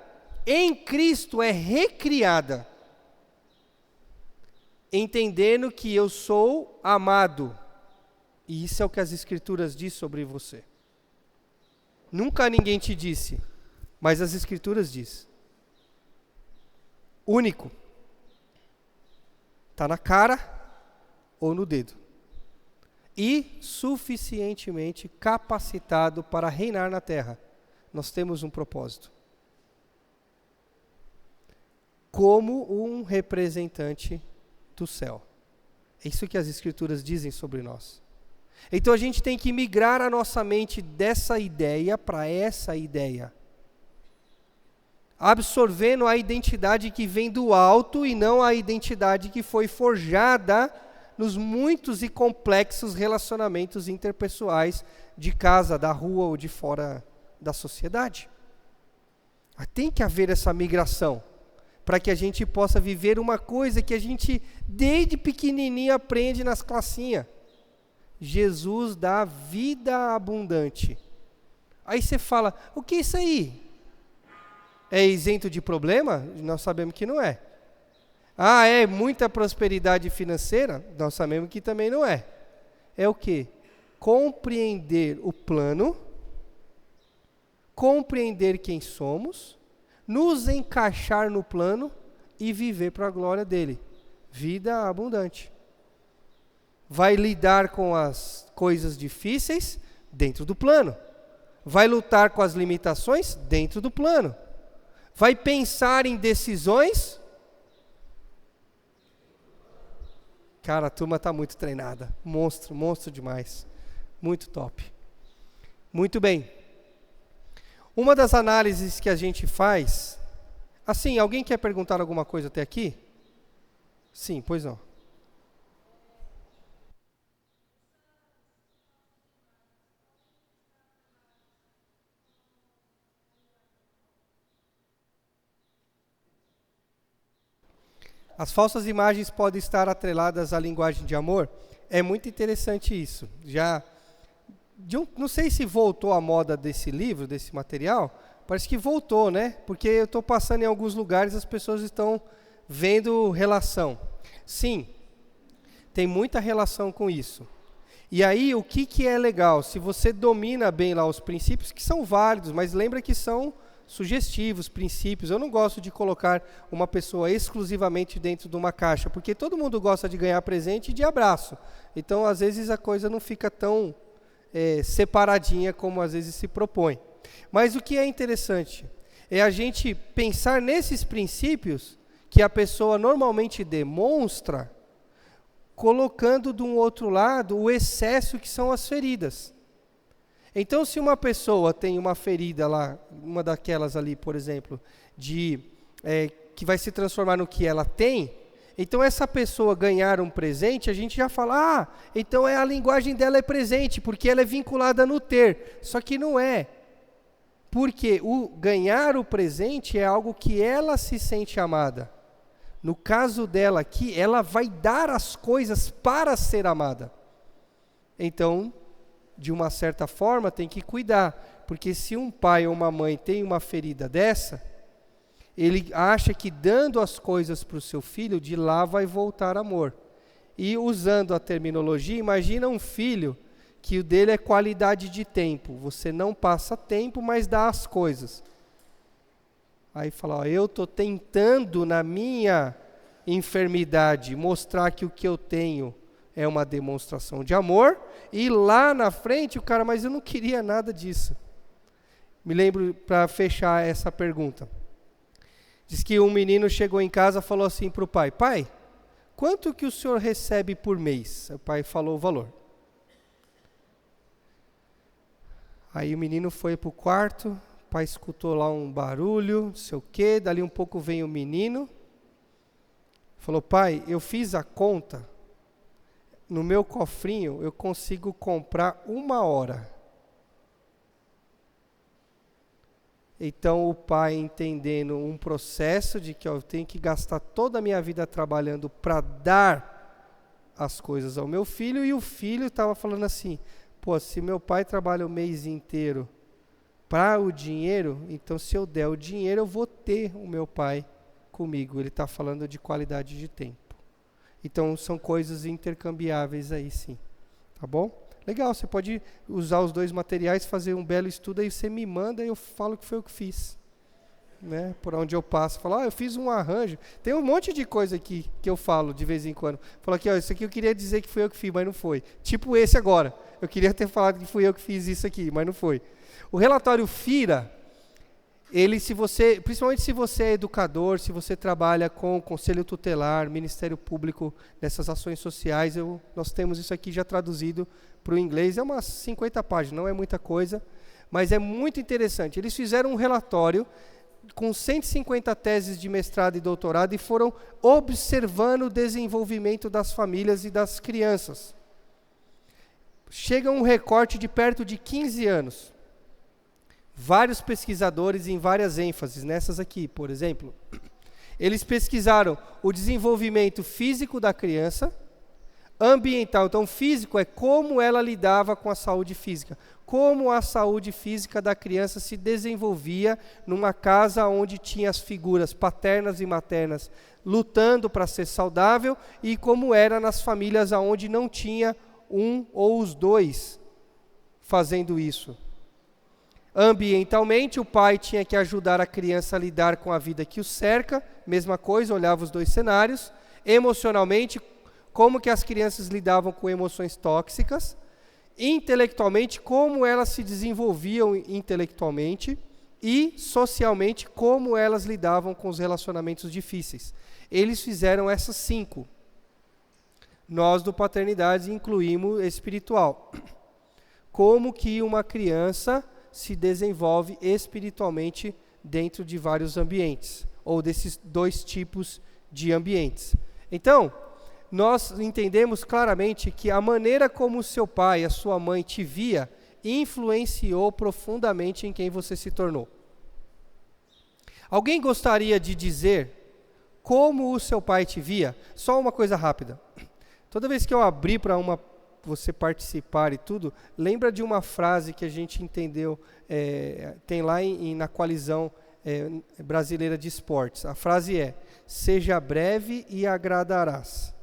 em Cristo é recriada, entendendo que eu sou amado. E isso é o que as Escrituras dizem sobre você. Nunca ninguém te disse, mas as Escrituras dizem. Único. Está na cara ou no dedo. E suficientemente capacitado para reinar na terra. Nós temos um propósito. Como um representante do céu. É isso que as Escrituras dizem sobre nós. Então a gente tem que migrar a nossa mente dessa ideia para essa ideia. Absorvendo a identidade que vem do alto e não a identidade que foi forjada nos muitos e complexos relacionamentos interpessoais de casa, da rua ou de fora da sociedade. Tem que haver essa migração. para que a gente possa viver uma coisa que a gente, desde pequenininho, aprende nas classinhas. Jesus dá vida abundante. Aí você fala, o que é isso aí? É isento de problema? Nós sabemos que não é. Ah, é muita prosperidade financeira? Nós sabemos que também não é. É o quê? Compreender o plano, compreender quem somos, nos encaixar no plano e viver para a glória dele. Vida abundante. Vai lidar com as coisas difíceis dentro do plano. Vai lutar com as limitações dentro do plano. Vai pensar em decisões. Cara, a turma está muito treinada. Monstro demais. Muito top. Muito bem. Uma das análises que a gente faz... Assim, alguém quer perguntar alguma coisa até aqui? Sim, pois não. As falsas imagens podem estar atreladas à linguagem de amor? É muito interessante isso. Não sei se voltou a moda desse livro, desse material, parece que voltou, né? Porque eu estou passando em alguns lugares, as pessoas estão vendo relação. Sim, tem muita relação com isso. E aí, o que é legal? Se você domina bem lá os princípios, que são válidos, mas lembra que são sugestivos, princípios. Eu não gosto de colocar uma pessoa exclusivamente dentro de uma caixa, porque todo mundo gosta de ganhar presente e de abraço. Então, às vezes, a coisa não fica tão separadinha como às vezes se propõe. Mas o que é interessante é a gente pensar nesses princípios que a pessoa normalmente demonstra, colocando de um outro lado o excesso que são as feridas. Então, se uma pessoa tem uma ferida lá, uma daquelas ali, por exemplo, que vai se transformar no que ela tem, então essa pessoa ganhar um presente, a gente já fala, então a linguagem dela é presente, porque ela é vinculada no ter. Só que não é. Porque o ganhar o presente é algo que ela se sente amada. No caso dela aqui, ela vai dar as coisas para ser amada. Então, de uma certa forma, tem que cuidar, porque se um pai ou uma mãe tem uma ferida dessa, ele acha que dando as coisas para o seu filho, de lá vai voltar amor. E usando a terminologia, imagina um filho que o dele é qualidade de tempo. Você não passa tempo, mas dá as coisas. Aí fala, eu estou tentando na minha enfermidade mostrar que o que eu tenho é uma demonstração de amor, e lá na frente o cara, mas eu não queria nada disso. Me lembro, para fechar essa pergunta, diz que um menino chegou em casa e falou assim para o pai, pai, quanto que o senhor recebe por mês? O pai falou o valor. Aí o menino foi para o quarto, o pai escutou lá um barulho, não sei o quê, dali um pouco vem o menino, falou, pai, eu fiz a conta, no meu cofrinho eu consigo comprar 1 hora. Então o pai entendendo um processo de que eu tenho que gastar toda a minha vida trabalhando para dar as coisas ao meu filho, e o filho estava falando assim, se meu pai trabalha o mês inteiro para o dinheiro, então se eu der o dinheiro eu vou ter o meu pai comigo. Ele está falando de qualidade de tempo. Então, são coisas intercambiáveis aí, sim. Tá bom? Legal, você pode usar os dois materiais, fazer um belo estudo, aí você me manda e eu falo que foi eu que fiz. Né? Por onde eu passo, falo, eu fiz um arranjo. Tem um monte de coisa aqui que eu falo de vez em quando. Falo aqui, isso aqui eu queria dizer que foi eu que fiz, mas não foi. Tipo esse agora. Eu queria ter falado que fui eu que fiz isso aqui, mas não foi. O relatório FIRA, principalmente se você é educador, se você trabalha com Conselho Tutelar, Ministério Público, nessas ações sociais, nós temos isso aqui já traduzido para o inglês, é umas 50 páginas, não é muita coisa, mas é muito interessante. Eles fizeram um relatório com 150 teses de mestrado e doutorado e foram observando o desenvolvimento das famílias e das crianças. Chega um recorte de perto de 15 anos. Vários pesquisadores em várias ênfases, nessas aqui, por exemplo, Eles pesquisaram o desenvolvimento físico da criança, ambiental. Então, físico é como ela lidava com a saúde física. Como a saúde física da criança se desenvolvia numa casa onde tinha as figuras paternas e maternas lutando para ser saudável, e como era nas famílias onde não tinha um ou os dois fazendo isso. Ambientalmente, o pai tinha que ajudar a criança a lidar com a vida que o cerca, mesma coisa, olhava os dois cenários. Emocionalmente, como que as crianças lidavam com emoções tóxicas. Intelectualmente, como elas se desenvolviam intelectualmente. E socialmente, como elas lidavam com os relacionamentos difíceis. Eles fizeram essas 5. Nós do Paternidade incluímos espiritual. Como que uma criança se desenvolve espiritualmente dentro de vários ambientes, ou desses 2 tipos de ambientes. Então, nós entendemos claramente que a maneira como o seu pai e a sua mãe te via influenciou profundamente em quem você se tornou. Alguém gostaria de dizer como o seu pai te via? Só uma coisa rápida. Toda vez que eu abrir para você participar e tudo, lembra de uma frase que a gente entendeu, tem lá na coalizão brasileira de esportes. A frase é: seja breve e agradarás.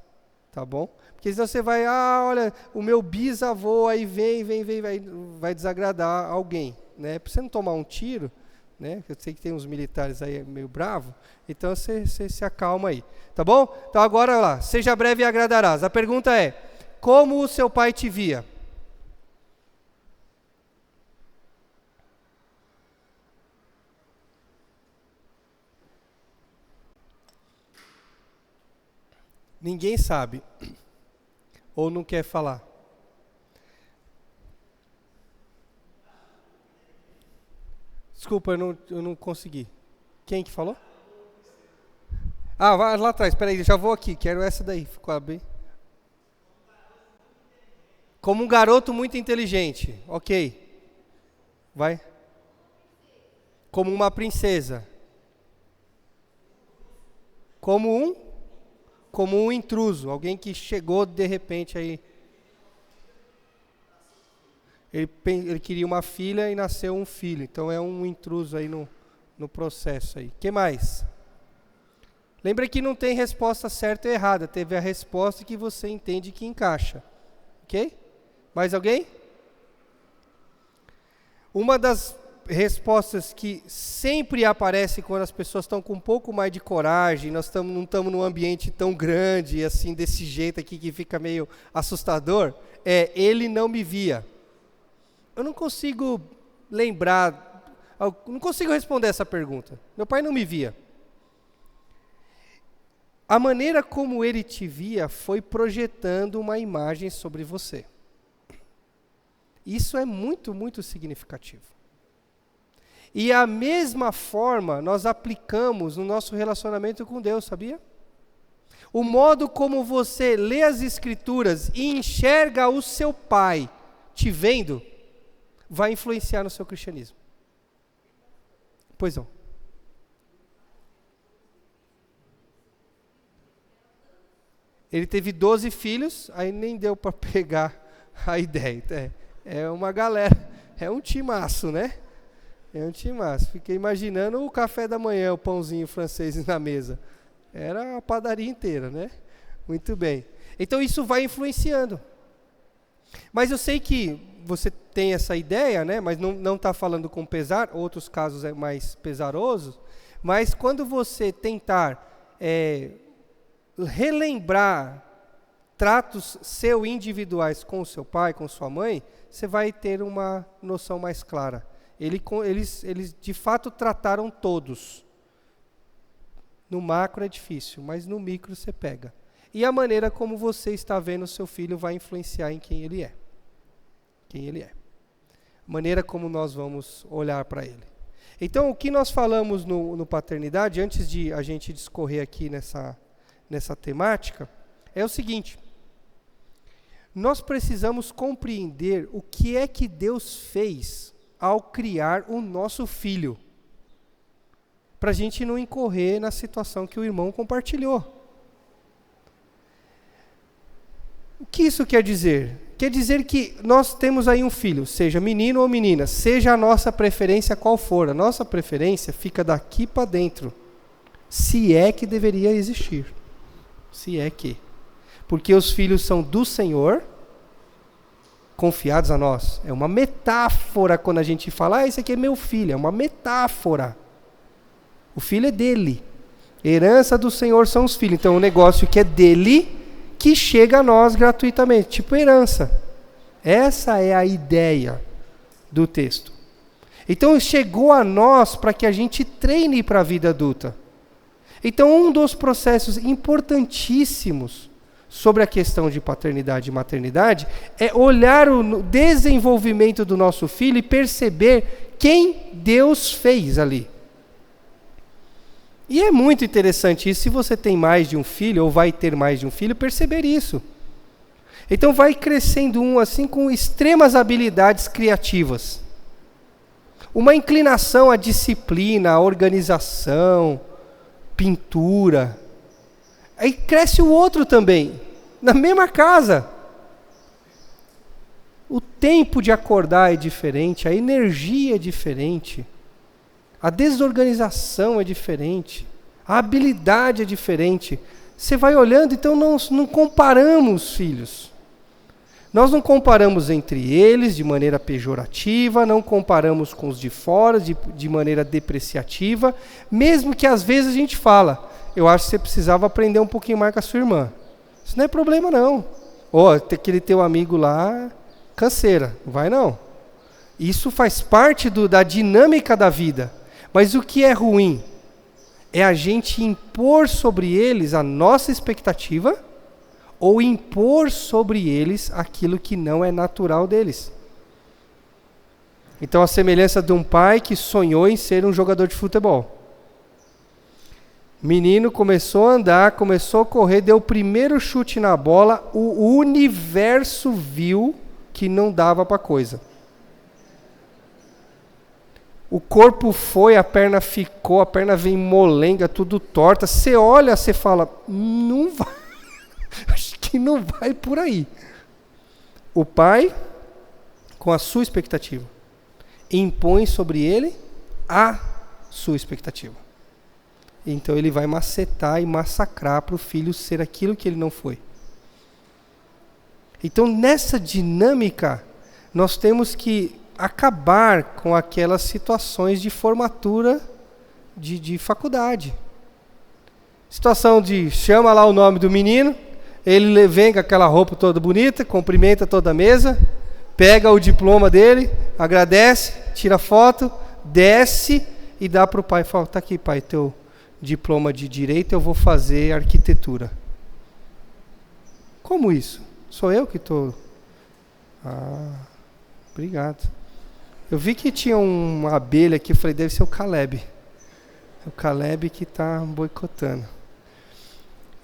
Tá bom? Porque senão você vai, olha, o meu bisavô, aí vai desagradar alguém, né? Para você não tomar um tiro, né? Eu sei que tem uns militares aí meio bravos, então você se acalma aí, tá bom? Então agora lá, seja breve e agradarás. A pergunta é: como o seu pai te via? Ninguém sabe. Ou não quer falar. Desculpa, eu não consegui. Quem que falou? Vai lá atrás, peraí, já vou aqui, quero essa daí. Ficou bem. Como um garoto muito inteligente, ok. Vai. Como uma princesa. Como um intruso, alguém que chegou de repente aí. Ele queria uma filha e nasceu um filho, então é um intruso aí no processo aí. O que mais? Lembra que não tem resposta certa ou errada, teve a resposta que você entende que encaixa. Ok? Mais alguém? Uma das respostas que sempre aparece quando as pessoas estão com um pouco mais de coragem, nós não estamos num ambiente tão grande, assim, desse jeito aqui que fica meio assustador, ele não me via. Eu não consigo lembrar, não consigo responder essa pergunta. Meu pai não me via. A maneira como ele te via foi projetando uma imagem sobre você. Isso é muito, muito significativo. E a mesma forma nós aplicamos no nosso relacionamento com Deus, sabia? O modo como você lê as Escrituras e enxerga o seu pai te vendo, vai influenciar no seu cristianismo. Pois não. Ele teve 12 filhos, aí nem deu para pegar a ideia. É uma galera, é um timaço, né? É um timaço. Fiquei imaginando o café da manhã, o pãozinho francês na mesa. Era a padaria inteira, né? Muito bem. Então isso vai influenciando. Mas eu sei que você tem essa ideia, né? Mas não está falando com pesar, outros casos é mais pesaroso. Mas quando você tentar relembrar tratos individuais com o seu pai, com sua mãe, você vai ter uma noção mais clara. Eles de fato trataram todos. No macro é difícil, mas no micro você pega. E a maneira como você está vendo o seu filho vai influenciar em quem ele é. Quem ele é. A maneira como nós vamos olhar para ele. Então, o que nós falamos no paternidade, antes de a gente discorrer aqui nessa temática, é o seguinte: nós precisamos compreender o que é que Deus fez ao criar o nosso filho. para a gente não incorrer na situação que o irmão compartilhou. O que isso quer dizer? Quer dizer que nós temos aí um filho, seja menino ou menina, seja a nossa preferência qual for, a nossa preferência fica daqui para dentro, se é que deveria existir, se é que. Porque os filhos são do Senhor, confiados a nós. É uma metáfora quando a gente fala, esse aqui é meu filho, é uma metáfora. O filho é dele. Herança do Senhor são os filhos. Então o negócio que é dele, que chega a nós gratuitamente, tipo herança. Essa é a ideia do texto. Então chegou a nós para que a gente treine para a vida adulta. Então um dos processos importantíssimos sobre a questão de paternidade e maternidade é olhar o desenvolvimento do nosso filho e perceber quem Deus fez ali. E é muito interessante isso, se você tem mais de um filho, ou vai ter mais de um filho, perceber isso. Então vai crescendo um assim com extremas habilidades criativas. Uma inclinação à disciplina, à organização, pintura. Aí cresce o outro também, na mesma casa. O tempo de acordar é diferente, a energia é diferente. A desorganização é diferente, a habilidade é diferente. Você vai olhando, então não comparamos filhos. Nós não comparamos entre eles de maneira pejorativa, não comparamos com os de fora de maneira depreciativa, mesmo que às vezes a gente fala, eu acho que você precisava aprender um pouquinho mais com a sua irmã. Isso não é problema não. Aquele teu amigo lá, canseira, não vai não. Isso faz parte da dinâmica da vida. Mas o que é ruim é a gente impor sobre eles a nossa expectativa ou impor sobre eles aquilo que não é natural deles. Então, a semelhança de um pai que sonhou em ser um jogador de futebol. Menino começou a andar, começou a correr, deu o primeiro chute na bola, o universo viu que não dava para coisa. O corpo foi, a perna ficou, a perna vem molenga, tudo torta. Você olha, você fala, não vai, acho que não vai por aí. O pai, com a sua expectativa, impõe sobre ele a sua expectativa. Então ele vai macetar e massacrar para o filho ser aquilo que ele não foi. Então nessa dinâmica, nós temos que acabar com aquelas situações de formatura de faculdade. Situação de chama lá o nome do menino, ele vem com aquela roupa toda bonita, cumprimenta toda a mesa, pega o diploma dele, agradece, tira foto, desce e dá para o pai. Fala, tá aqui pai, teu diploma de direito, eu vou fazer arquitetura. Como isso? Sou eu que estou... obrigado. Eu vi que tinha uma abelha aqui, eu falei, deve ser o Caleb. É o Caleb que está boicotando.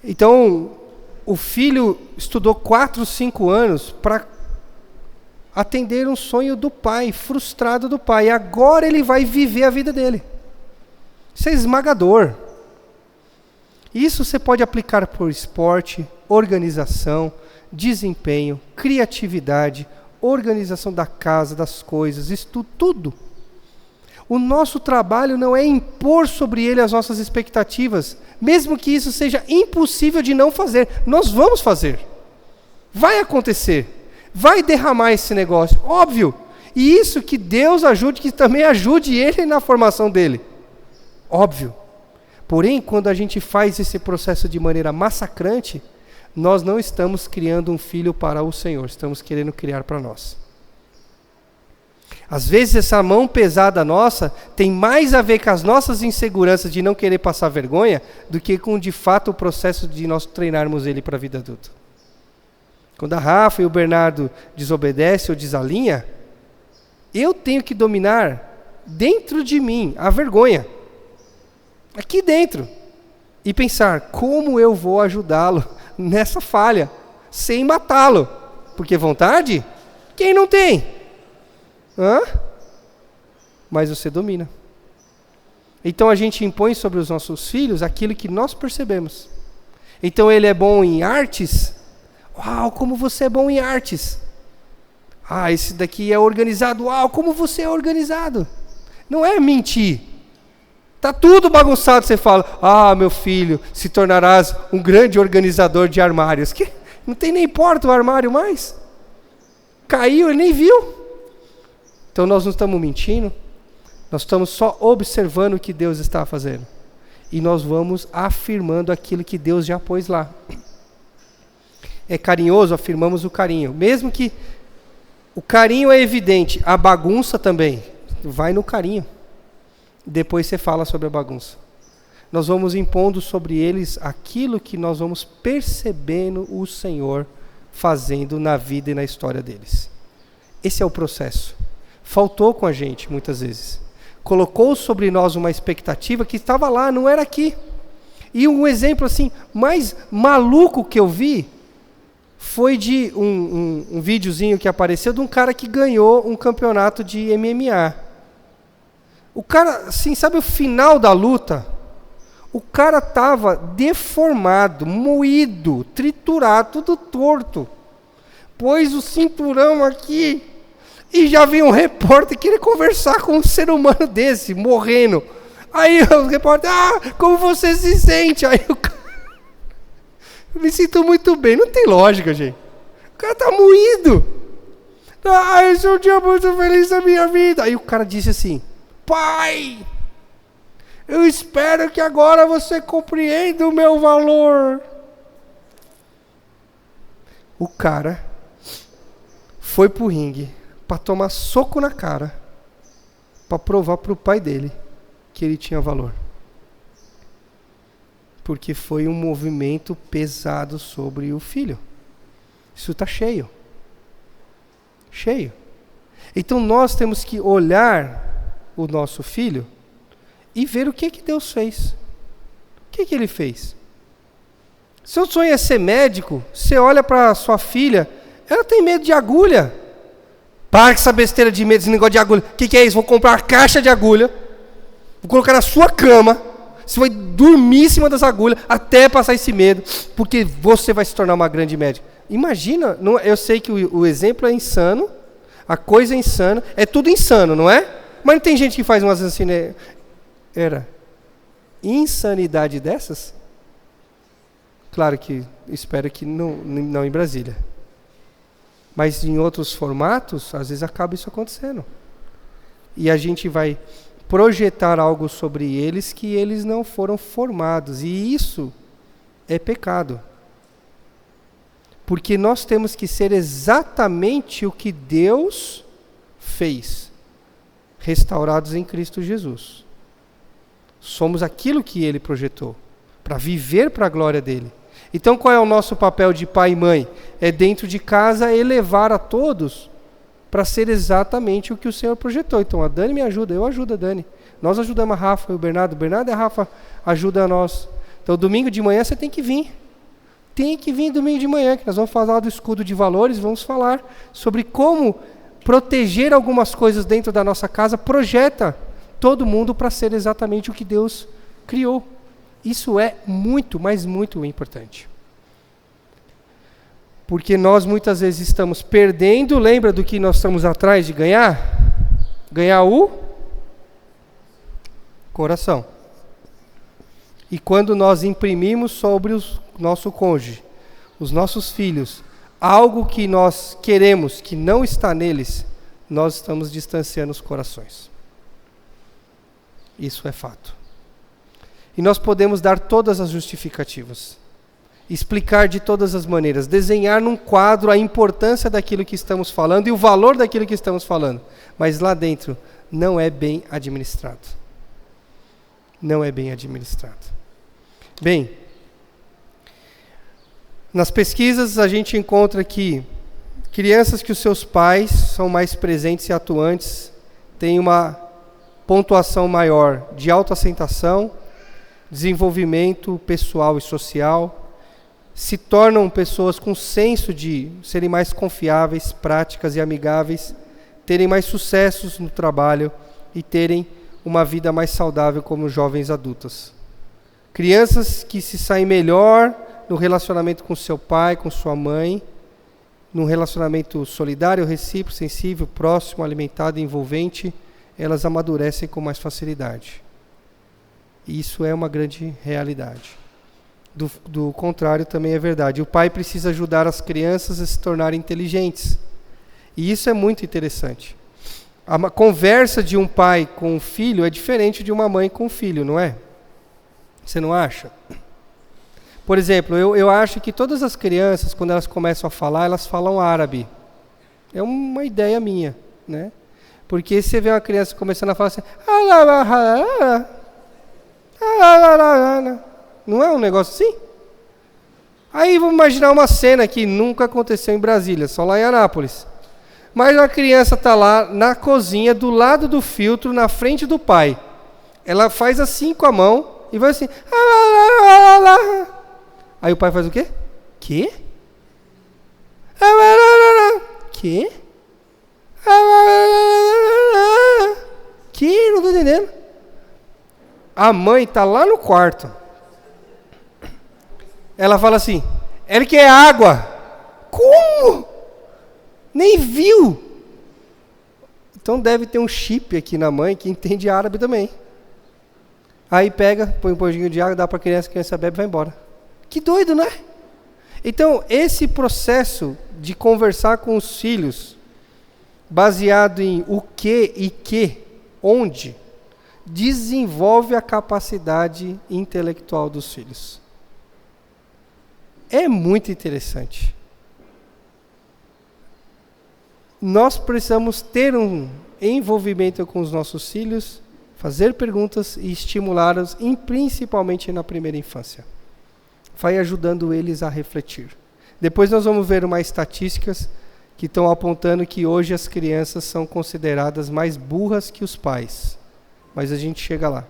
Então, o filho estudou 4, 5 anos para atender um sonho do pai, frustrado do pai. E agora ele vai viver a vida dele. Isso é esmagador. Isso você pode aplicar por esporte, organização, desempenho, criatividade, organização da casa, das coisas, isso tudo. O nosso trabalho não é impor sobre ele as nossas expectativas, mesmo que isso seja impossível de não fazer. Nós vamos fazer. Vai acontecer. Vai derramar esse negócio, óbvio. E isso que Deus ajude, que também ajude ele na formação dele. Óbvio. Porém, quando a gente faz esse processo de maneira massacrante, nós não estamos criando um filho para o Senhor, estamos querendo criar para nós. Às vezes essa mão pesada nossa tem mais a ver com as nossas inseguranças de não querer passar vergonha do que com de fato o processo de nós treinarmos ele para a vida adulta. Quando a Rafa e o Bernardo desobedecem ou desalinham, eu tenho que dominar dentro de mim a vergonha. Aqui dentro. E pensar, como eu vou ajudá-lo nessa falha, sem matá-lo? Porque vontade, quem não tem? Mas você domina. Então a gente impõe sobre os nossos filhos aquilo que nós percebemos. Então ele é bom em artes. Uau, como você é bom em artes. Ah, esse daqui é organizado. Uau, como você é organizado. Não é mentir. Tá tudo bagunçado, você fala: ah, meu filho, se tornarás um grande organizador de armários. Que não tem nem porta o armário mais. Caiu, ele nem viu. Então nós não estamos mentindo. Nós estamos só observando o que Deus está fazendo. E nós vamos afirmando aquilo que Deus já pôs lá. É carinhoso, afirmamos o carinho. Mesmo que o carinho é evidente, a bagunça também. Vai no carinho. Depois você fala sobre a bagunça. Nós vamos impondo sobre eles aquilo que nós vamos percebendo o Senhor fazendo na vida e na história deles. Esse é o processo. Faltou com a gente, muitas vezes. Colocou sobre nós uma expectativa que estava lá, não era aqui. E um exemplo assim, mais maluco que eu vi, foi de um videozinho que apareceu de um cara que ganhou um campeonato de MMA. O cara, assim, sabe o final da luta? O cara estava deformado, moído, triturado, tudo torto. Pôs o cinturão aqui e já veio um repórter querer conversar com um ser humano desse, morrendo. Aí o repórter: ah, como você se sente? Aí o cara: eu me sinto muito bem. Não tem lógica, gente. O cara está moído. Ah, esse é um dia muito feliz da minha vida. Aí o cara disse assim: pai, eu espero que agora você compreenda o meu valor. O cara foi pro ringue para tomar soco na cara, para provar para o pai dele que ele tinha valor. Porque foi um movimento pesado sobre o filho. Isso está cheio. Cheio. Então nós temos que olhar o nosso filho e ver o que Deus fez. O que ele fez? Seu sonho é ser médico, você olha para sua filha, ela tem medo de agulha. Para com essa besteira de medo, esse negócio de agulha. O que é isso? Vou comprar uma caixa de agulha, vou colocar na sua cama, você vai dormir em cima das agulhas até passar esse medo, porque você vai se tornar uma grande médica. Imagina, eu sei que o exemplo é insano, a coisa é insana, é tudo insano, não é? Mas não tem gente que faz umas assim, né? Era insanidade dessas? Claro que, espero que não em Brasília. Mas em outros formatos, às vezes acaba isso acontecendo. E a gente vai projetar algo sobre eles que eles não foram formados. E isso é pecado. Porque nós temos que ser exatamente o que Deus fez. Restaurados em Cristo Jesus. Somos aquilo que Ele projetou. Para viver para a glória dEle. Então qual é o nosso papel de pai e mãe? É dentro de casa elevar a todos para ser exatamente o que o Senhor projetou. Então a Dani me ajuda, eu ajudo a Dani. Nós ajudamos a Rafa e o Bernardo e a Rafa ajudam a nós. Então domingo de manhã você tem que vir. Tem que vir domingo de manhã, que nós vamos falar do escudo de valores, vamos falar sobre como proteger algumas coisas dentro da nossa casa, projeta todo mundo para ser exatamente o que Deus criou. Isso é muito, mas muito importante. Porque nós muitas vezes estamos perdendo, lembra do que nós estamos atrás de ganhar? Ganhar o coração. E quando nós imprimimos sobre o nosso cônjuge, os nossos filhos, algo que nós queremos que não está neles, nós estamos distanciando os corações. Isso é fato. E nós podemos dar todas as justificativas, explicar de todas as maneiras, desenhar num quadro a importância daquilo que estamos falando e o valor daquilo que estamos falando, mas lá dentro não é bem administrado. Não é bem administrado. Bem, nas pesquisas a gente encontra que crianças que os seus pais são mais presentes e atuantes têm uma pontuação maior de autoaceitação, desenvolvimento pessoal e social, se tornam pessoas com senso de serem mais confiáveis, práticas e amigáveis, terem mais sucessos no trabalho e terem uma vida mais saudável como jovens adultas. Crianças que se saem melhor no relacionamento com seu pai, com sua mãe, num relacionamento solidário, recíproco, sensível, próximo, alimentado e envolvente, elas amadurecem com mais facilidade. E isso é uma grande realidade. Do contrário, também é verdade. O pai precisa ajudar as crianças a se tornarem inteligentes. E isso é muito interessante. A conversa de um pai com um filho é diferente de uma mãe com um filho, não é? Você não acha? Por exemplo, eu acho que todas as crianças, quando elas começam a falar, elas falam árabe. É uma ideia minha, né? Porque você vê uma criança começando a falar assim... Não é um negócio assim? Aí vamos imaginar uma cena que nunca aconteceu em Brasília, só lá em Anápolis. Mas a criança está lá na cozinha, do lado do filtro, na frente do pai. Ela faz assim com a mão e vai assim... Aí o pai faz o quê? Quê? Quê? Que? Não estou entendendo. A mãe está lá no quarto. Ela fala assim, ele quer água. Como? Nem viu. Então deve ter um chip aqui na mãe que entende árabe também. Aí pega, põe um pouquinho de água, dá para a criança bebe e vai embora. Que doido, né? Então, esse processo de conversar com os filhos, baseado em o que e onde, desenvolve a capacidade intelectual dos filhos. É muito interessante. Nós precisamos ter um envolvimento com os nossos filhos, fazer perguntas e estimulá-los, principalmente na primeira infância. Vai ajudando eles a refletir. Depois nós vamos ver umas estatísticas que estão apontando que hoje as crianças são consideradas mais burras que os pais. Mas a gente chega lá.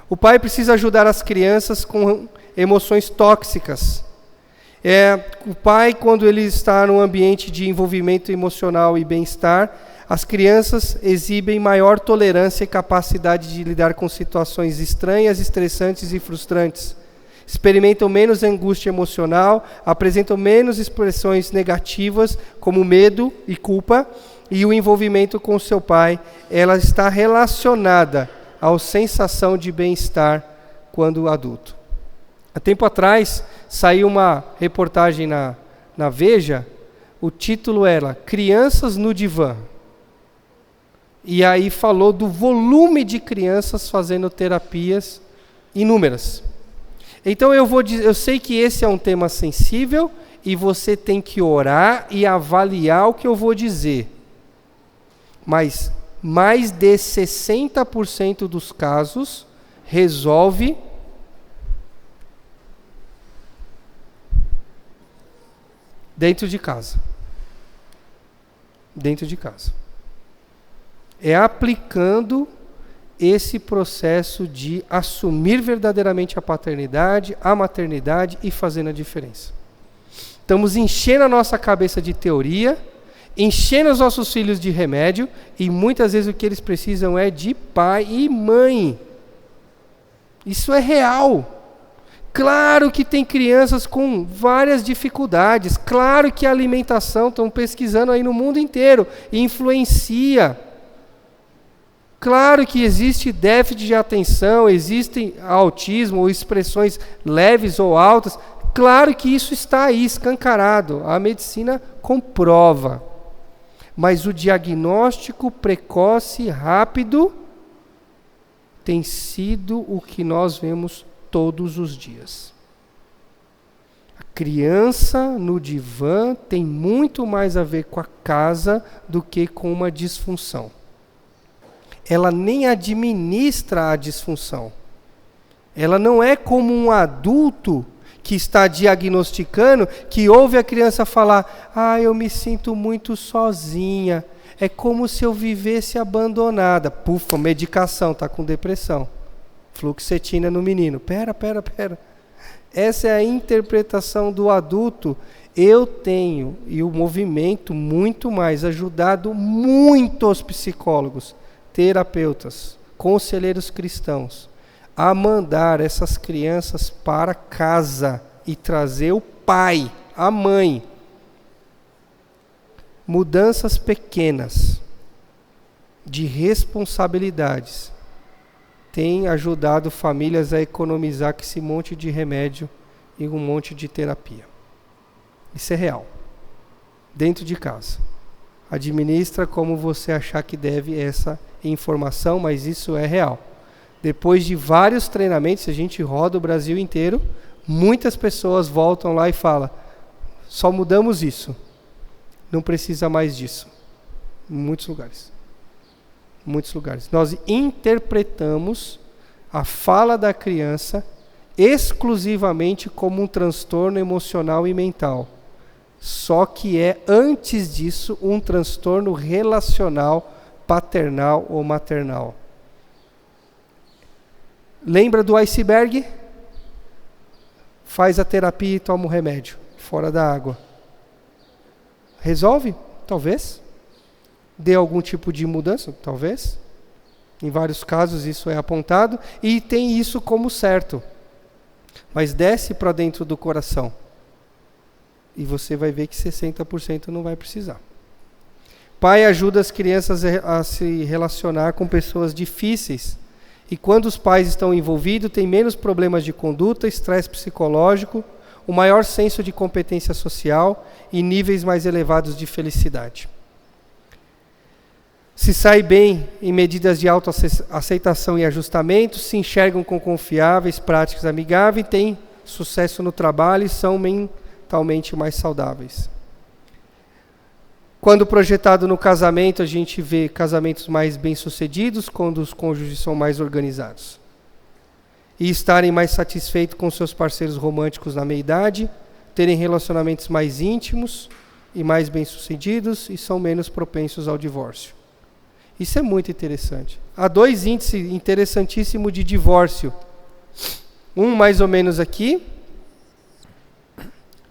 O pai precisa ajudar as crianças com emoções tóxicas. O pai, quando ele está num ambiente de envolvimento emocional e bem-estar, as crianças exibem maior tolerância e capacidade de lidar com situações estranhas, estressantes e frustrantes. Experimentam menos angústia emocional, apresentam menos expressões negativas, como medo e culpa, e o envolvimento com seu pai, ela está relacionada à sensação de bem-estar quando adulto. Há tempo atrás, saiu uma reportagem na Veja, o título era Crianças no Divã. E aí falou do volume de crianças fazendo terapias inúmeras. Então eu sei que esse é um tema sensível e você tem que orar e avaliar o que eu vou dizer. Mas mais de 60% dos casos resolve dentro de casa. Dentro de casa. É aplicando esse processo de assumir verdadeiramente a paternidade, a maternidade e fazendo a diferença. Estamos enchendo a nossa cabeça de teoria, enchendo os nossos filhos de remédio, e muitas vezes o que eles precisam é de pai e mãe. Isso é real. Claro que tem crianças com várias dificuldades, claro que a alimentação, estão pesquisando aí no mundo inteiro, e influencia. Claro que existe déficit de atenção, existe autismo ou expressões leves ou altas. Claro que isso está aí escancarado, a medicina comprova. Mas o diagnóstico precoce e rápido tem sido o que nós vemos todos os dias. A criança no divã tem muito mais a ver com a casa do que com uma disfunção. Ela nem administra a disfunção. Ela não é como um adulto que está diagnosticando, que ouve a criança falar, eu me sinto muito sozinha, é como se eu vivesse abandonada. Pufa, medicação, está com depressão. Fluoxetina no menino. Pera. Essa é a interpretação do adulto. Eu tenho, e o movimento muito mais, ajudado muitos psicólogos, terapeutas, conselheiros cristãos, a mandar essas crianças para casa e trazer o pai, a mãe. Mudanças pequenas de responsabilidades têm ajudado famílias a economizar com esse monte de remédio e um monte de terapia. Isso é real. Dentro de casa. Administra como você achar que deve essa informação, mas isso é real. Depois de vários treinamentos, a gente roda o Brasil inteiro, muitas pessoas voltam lá e falam, só mudamos isso. Não precisa mais disso. Em muitos lugares. Muitos lugares. Nós interpretamos a fala da criança exclusivamente como um transtorno emocional e mental. Só que é, antes disso, um transtorno relacional, paternal ou maternal. Lembra do iceberg? Faz a terapia e toma o remédio, fora da água. Resolve? Talvez. Dê algum tipo de mudança? Talvez. Em vários casos isso é apontado e tem isso como certo. Mas desce para dentro do coração. E você vai ver que 60% não vai precisar. Pai ajuda as crianças a se relacionar com pessoas difíceis. E quando os pais estão envolvidos, tem menos problemas de conduta, estresse psicológico, um maior senso de competência social e níveis mais elevados de felicidade. Se sai bem em medidas de autoaceitação e ajustamento, se enxergam com confiáveis, práticas amigáveis, têm sucesso no trabalho e são mentalmente mais saudáveis. Quando projetado no casamento, a gente vê casamentos mais bem-sucedidos, quando os cônjuges são mais organizados. E estarem mais satisfeitos com seus parceiros românticos na meia-idade, terem relacionamentos mais íntimos e mais bem-sucedidos e são menos propensos ao divórcio. Isso é muito interessante. Há 2 índices interessantíssimos de divórcio. Um mais ou menos aqui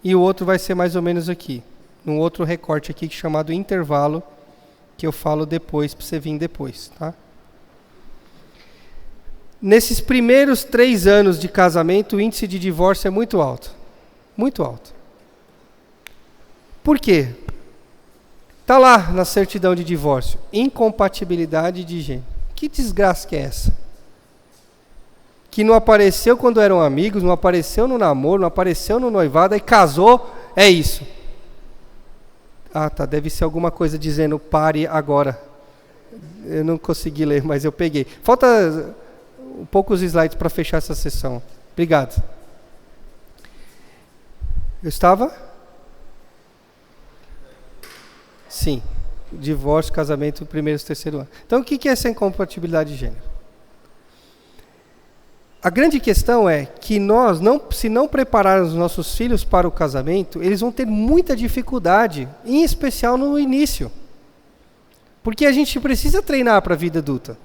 e o outro vai ser mais ou menos aqui. Num outro recorte aqui chamado intervalo, que eu falo depois, para você vir depois, tá? Nesses primeiros 3 anos de casamento, o índice de divórcio é muito alto. Muito alto. Por quê? Está lá na certidão de divórcio. Incompatibilidade de gênero. Que desgraça que é essa? Que não apareceu quando eram amigos, não apareceu no namoro, não apareceu no noivado, aí casou, é isso. Ah, tá, deve ser alguma coisa dizendo pare agora. Eu não consegui ler, mas eu peguei. Falta poucos slides para fechar essa sessão. Obrigado. Eu estava? Sim. Divórcio, casamento, primeiro e terceiro ano. Então, o que é essa incompatibilidade de gênero? A grande questão é que nós, se não prepararmos os nossos filhos para o casamento, eles vão ter muita dificuldade, em especial no início. Porque a gente precisa treinar para a vida adulta.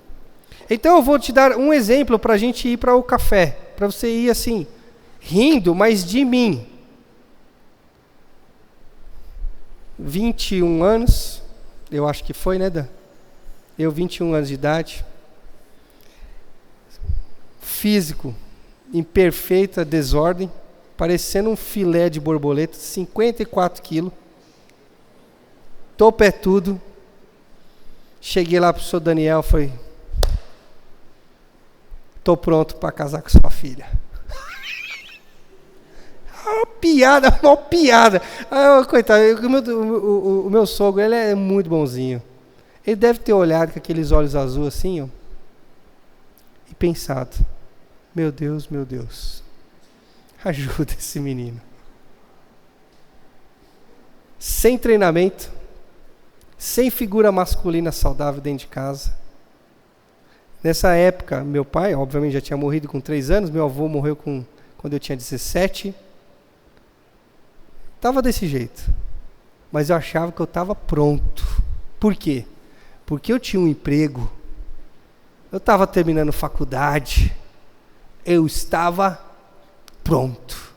Então eu vou te dar um exemplo para a gente ir para o café, para você ir assim, rindo, mas de mim. 21 anos, eu acho que foi, né, Dan? Eu, 21 anos de idade. Físico, em perfeita desordem, parecendo um filé de borboleta, 54 quilos. Topo é tudo. Cheguei lá para o senhor Daniel, falei, estou pronto para casar com sua filha. Uma piada. Ah, coitado, o meu sogro, ele é muito bonzinho. Ele deve ter olhado com aqueles olhos azuis assim, ó, e pensado, meu Deus, ajuda esse menino. Sem treinamento, sem figura masculina saudável dentro de casa. Nessa época, meu pai, obviamente, já tinha morrido com 3 anos, meu avô morreu quando eu tinha 17. Estava desse jeito. Mas eu achava que eu estava pronto. Por quê? Porque eu tinha um emprego, eu estava terminando faculdade, eu estava pronto.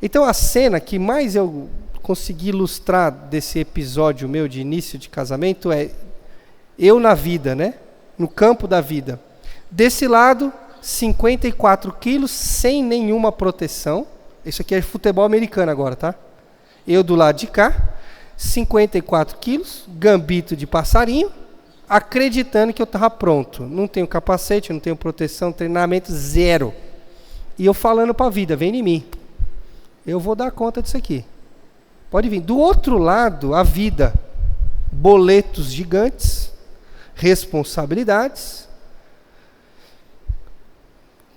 Então a cena que mais eu consegui ilustrar desse episódio meu de início de casamento é eu na vida, né? no campo da vida. Desse lado, 54 quilos, sem nenhuma proteção. Isso aqui é futebol americano agora, tá? Eu do lado de cá, 54 quilos, gambito de passarinho, acreditando que eu estava pronto. Não tenho capacete, não tenho proteção, treinamento zero. E eu falando para a vida, vem em mim. Eu vou dar conta disso aqui. Pode vir. Do outro lado, a vida. Boletos gigantes, responsabilidades,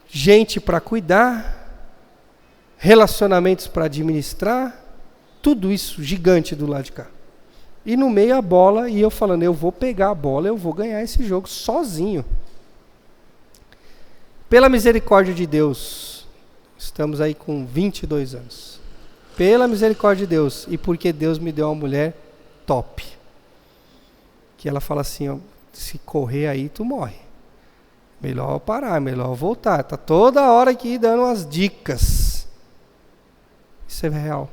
gente para cuidar, relacionamentos para administrar, tudo isso gigante do lado de cá. E no meio a bola, e eu falando, eu vou pegar a bola, eu vou ganhar esse jogo sozinho. Pela misericórdia de Deus, estamos aí com 22 anos. Pela misericórdia de Deus, e porque Deus me deu uma mulher top. Que ela fala assim, ó, se correr aí, tu morre. Melhor parar, melhor voltar. Tá toda hora aqui dando umas dicas. Isso é real.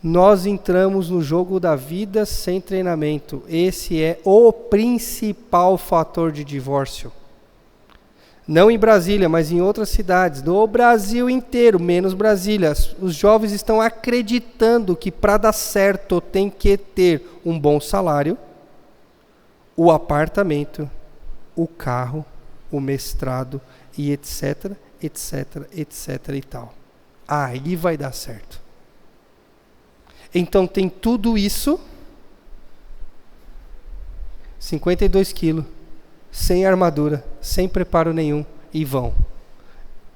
Nós entramos no jogo da vida sem treinamento. Esse é o principal fator de divórcio. Não em Brasília, mas em outras cidades. No Brasil inteiro, menos Brasília. Os jovens estão acreditando que para dar certo tem que ter um bom salário, o apartamento, o carro, o mestrado e etc, etc, etc e tal. Aí vai dar certo. Então tem tudo isso, 52 quilos, sem armadura, sem preparo nenhum, e vão.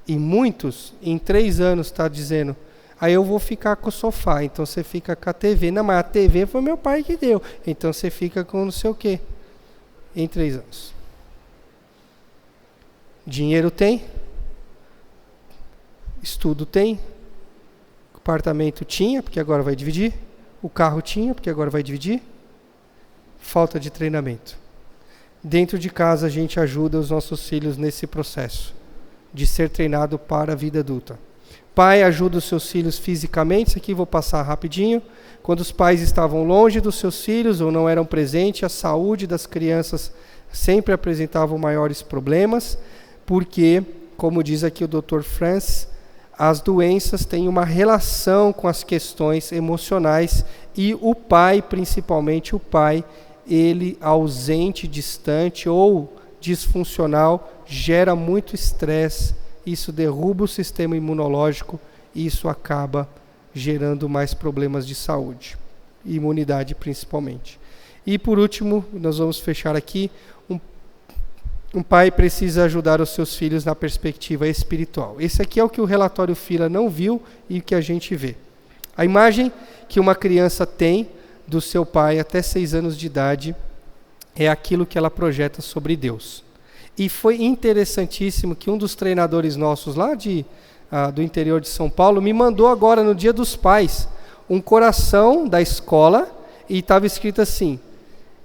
E muitos, em 3 anos, está dizendo, aí eu vou ficar com o sofá, então você fica com a TV. Não, mas a TV foi meu pai que deu, então você fica com não sei o quê. Em 3 anos. Dinheiro tem, estudo tem, apartamento tinha, porque agora vai dividir, o carro tinha, porque agora vai dividir, falta de treinamento. Dentro de casa a gente ajuda os nossos filhos nesse processo de ser treinado para a vida adulta. Pai ajuda os seus filhos fisicamente, isso aqui vou passar rapidinho. Quando os pais estavam longe dos seus filhos ou não eram presentes, a saúde das crianças sempre apresentava maiores problemas, porque, como diz aqui o Dr. Francis, as doenças têm uma relação com as questões emocionais e o pai, principalmente o pai, ele ausente, distante ou disfuncional, gera muito estresse, isso derruba o sistema imunológico e isso acaba gerando mais problemas de saúde, imunidade principalmente. E por último, nós vamos fechar aqui, um pai precisa ajudar os seus filhos na perspectiva espiritual. Esse aqui é o que o relatório Fila não viu e que a gente vê. A imagem que uma criança tem do seu pai até 6 anos de idade é aquilo que ela projeta sobre Deus. E foi interessantíssimo que um dos treinadores nossos lá do interior de São Paulo me mandou agora no Dia dos Pais um coração da escola e estava escrito assim: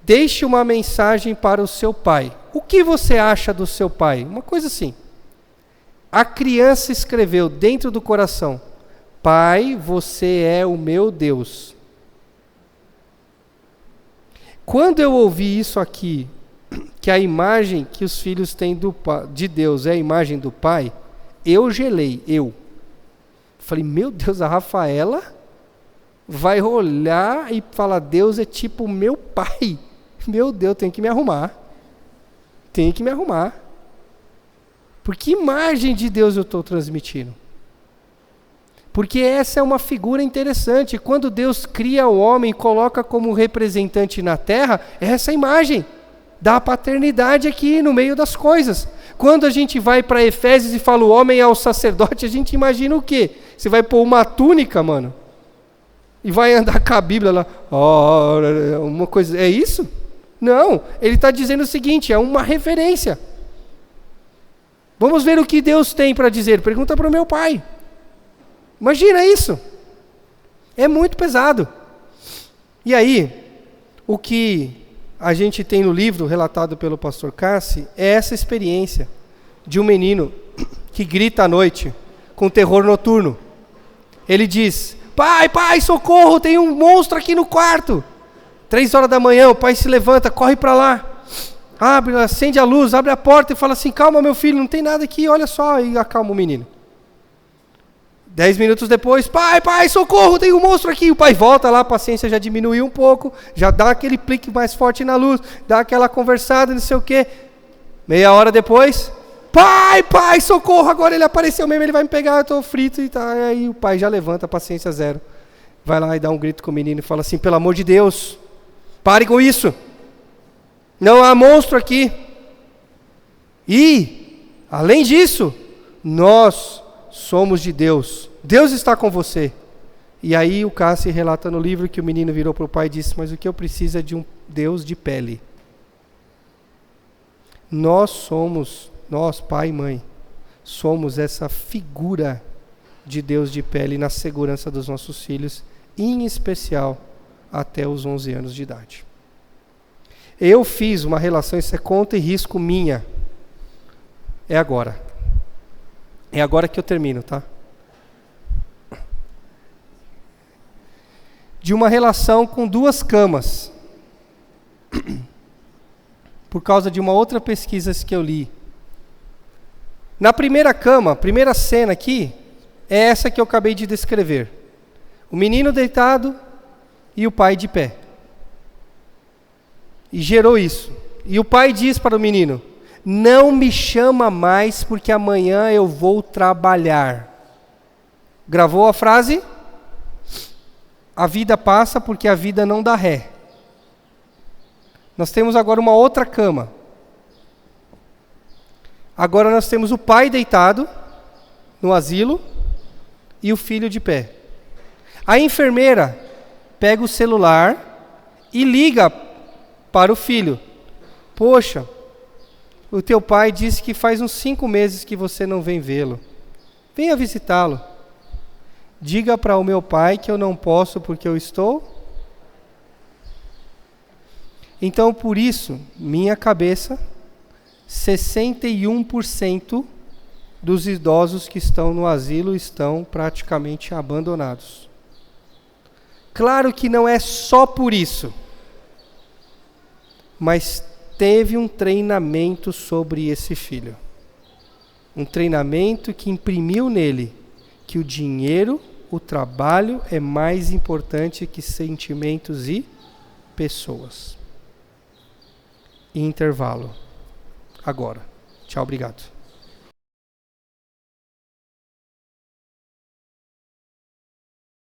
deixe uma mensagem para o seu pai. O que você acha do seu pai? Uma coisa assim. A criança escreveu dentro do coração: Pai, você é o meu Deus. Quando eu ouvi isso aqui, que a imagem que os filhos têm de Deus é a imagem do pai, eu gelei, falei, meu Deus, a Rafaela vai olhar e falar, Deus é tipo meu pai. Meu Deus, tenho que me arrumar. Porque imagem de Deus eu estou transmitindo? Porque essa é uma figura interessante. Quando Deus cria o homem e coloca como representante na terra, é essa imagem da paternidade aqui no meio das coisas. Quando a gente vai para Efésios e fala o homem é o sacerdote, a gente imagina o quê? Você vai pôr uma túnica, mano, e vai andar com a Bíblia lá, uma coisa, é isso? Não, ele está dizendo o seguinte, é uma referência. Vamos ver o que Deus tem para dizer. Pergunta para o meu pai. Imagina isso. É muito pesado. E aí, o que a gente tem no livro relatado pelo pastor Cassi é essa experiência de um menino que grita à noite com terror noturno. Ele diz, pai, socorro, tem um monstro aqui no quarto. 3 horas da manhã, o pai se levanta, corre para lá. Abre, acende a luz, abre a porta e fala assim, calma meu filho, não tem nada aqui, olha só, e acalma o menino. 10 minutos depois, pai, socorro, tem um monstro aqui. O pai volta lá, a paciência já diminuiu um pouco, já dá aquele clique mais forte na luz, dá aquela conversada, não sei o quê. Meia hora depois, pai, socorro, agora ele apareceu mesmo, ele vai me pegar, eu estou frito e tá. Aí o pai já levanta, a paciência zero. Vai lá e dá um grito com o menino e fala assim, pelo amor de Deus, pare com isso. Não há monstro aqui. E, além disso, nós somos de Deus. Deus está com você. E aí o Cassi relata no livro que o menino virou para o pai e disse, mas o que eu preciso é de um Deus de pele. Nós, pai e mãe, somos essa figura de Deus de pele na segurança dos nossos filhos, em especial até os 11 anos de idade. Eu fiz uma relação, isso é conta e risco minha. É agora. É agora que eu termino, tá? De uma relação com 2 camas. Por causa de uma outra pesquisa que eu li. Na primeira cama, primeira cena aqui, é essa que eu acabei de descrever. O menino deitado e o pai de pé. E gerou isso. E o pai diz para o menino, não me chama mais porque amanhã eu vou trabalhar. Gravou a frase? A vida passa porque a vida não dá ré. Nós temos agora uma outra cama. Agora nós temos o pai deitado no asilo e o filho de pé. A enfermeira pega o celular e liga para o filho. Poxa, o teu pai disse que faz uns 5 meses que você não vem vê-lo. Venha visitá-lo. Diga para o meu pai que eu não posso porque eu estou. Então, por isso, minha cabeça, 61% dos idosos que estão no asilo estão praticamente abandonados. Claro que não é só por isso, mas teve um treinamento sobre esse filho. Um treinamento que imprimiu nele que o dinheiro, o trabalho é mais importante que sentimentos e pessoas. Intervalo. Agora. Tchau, obrigado.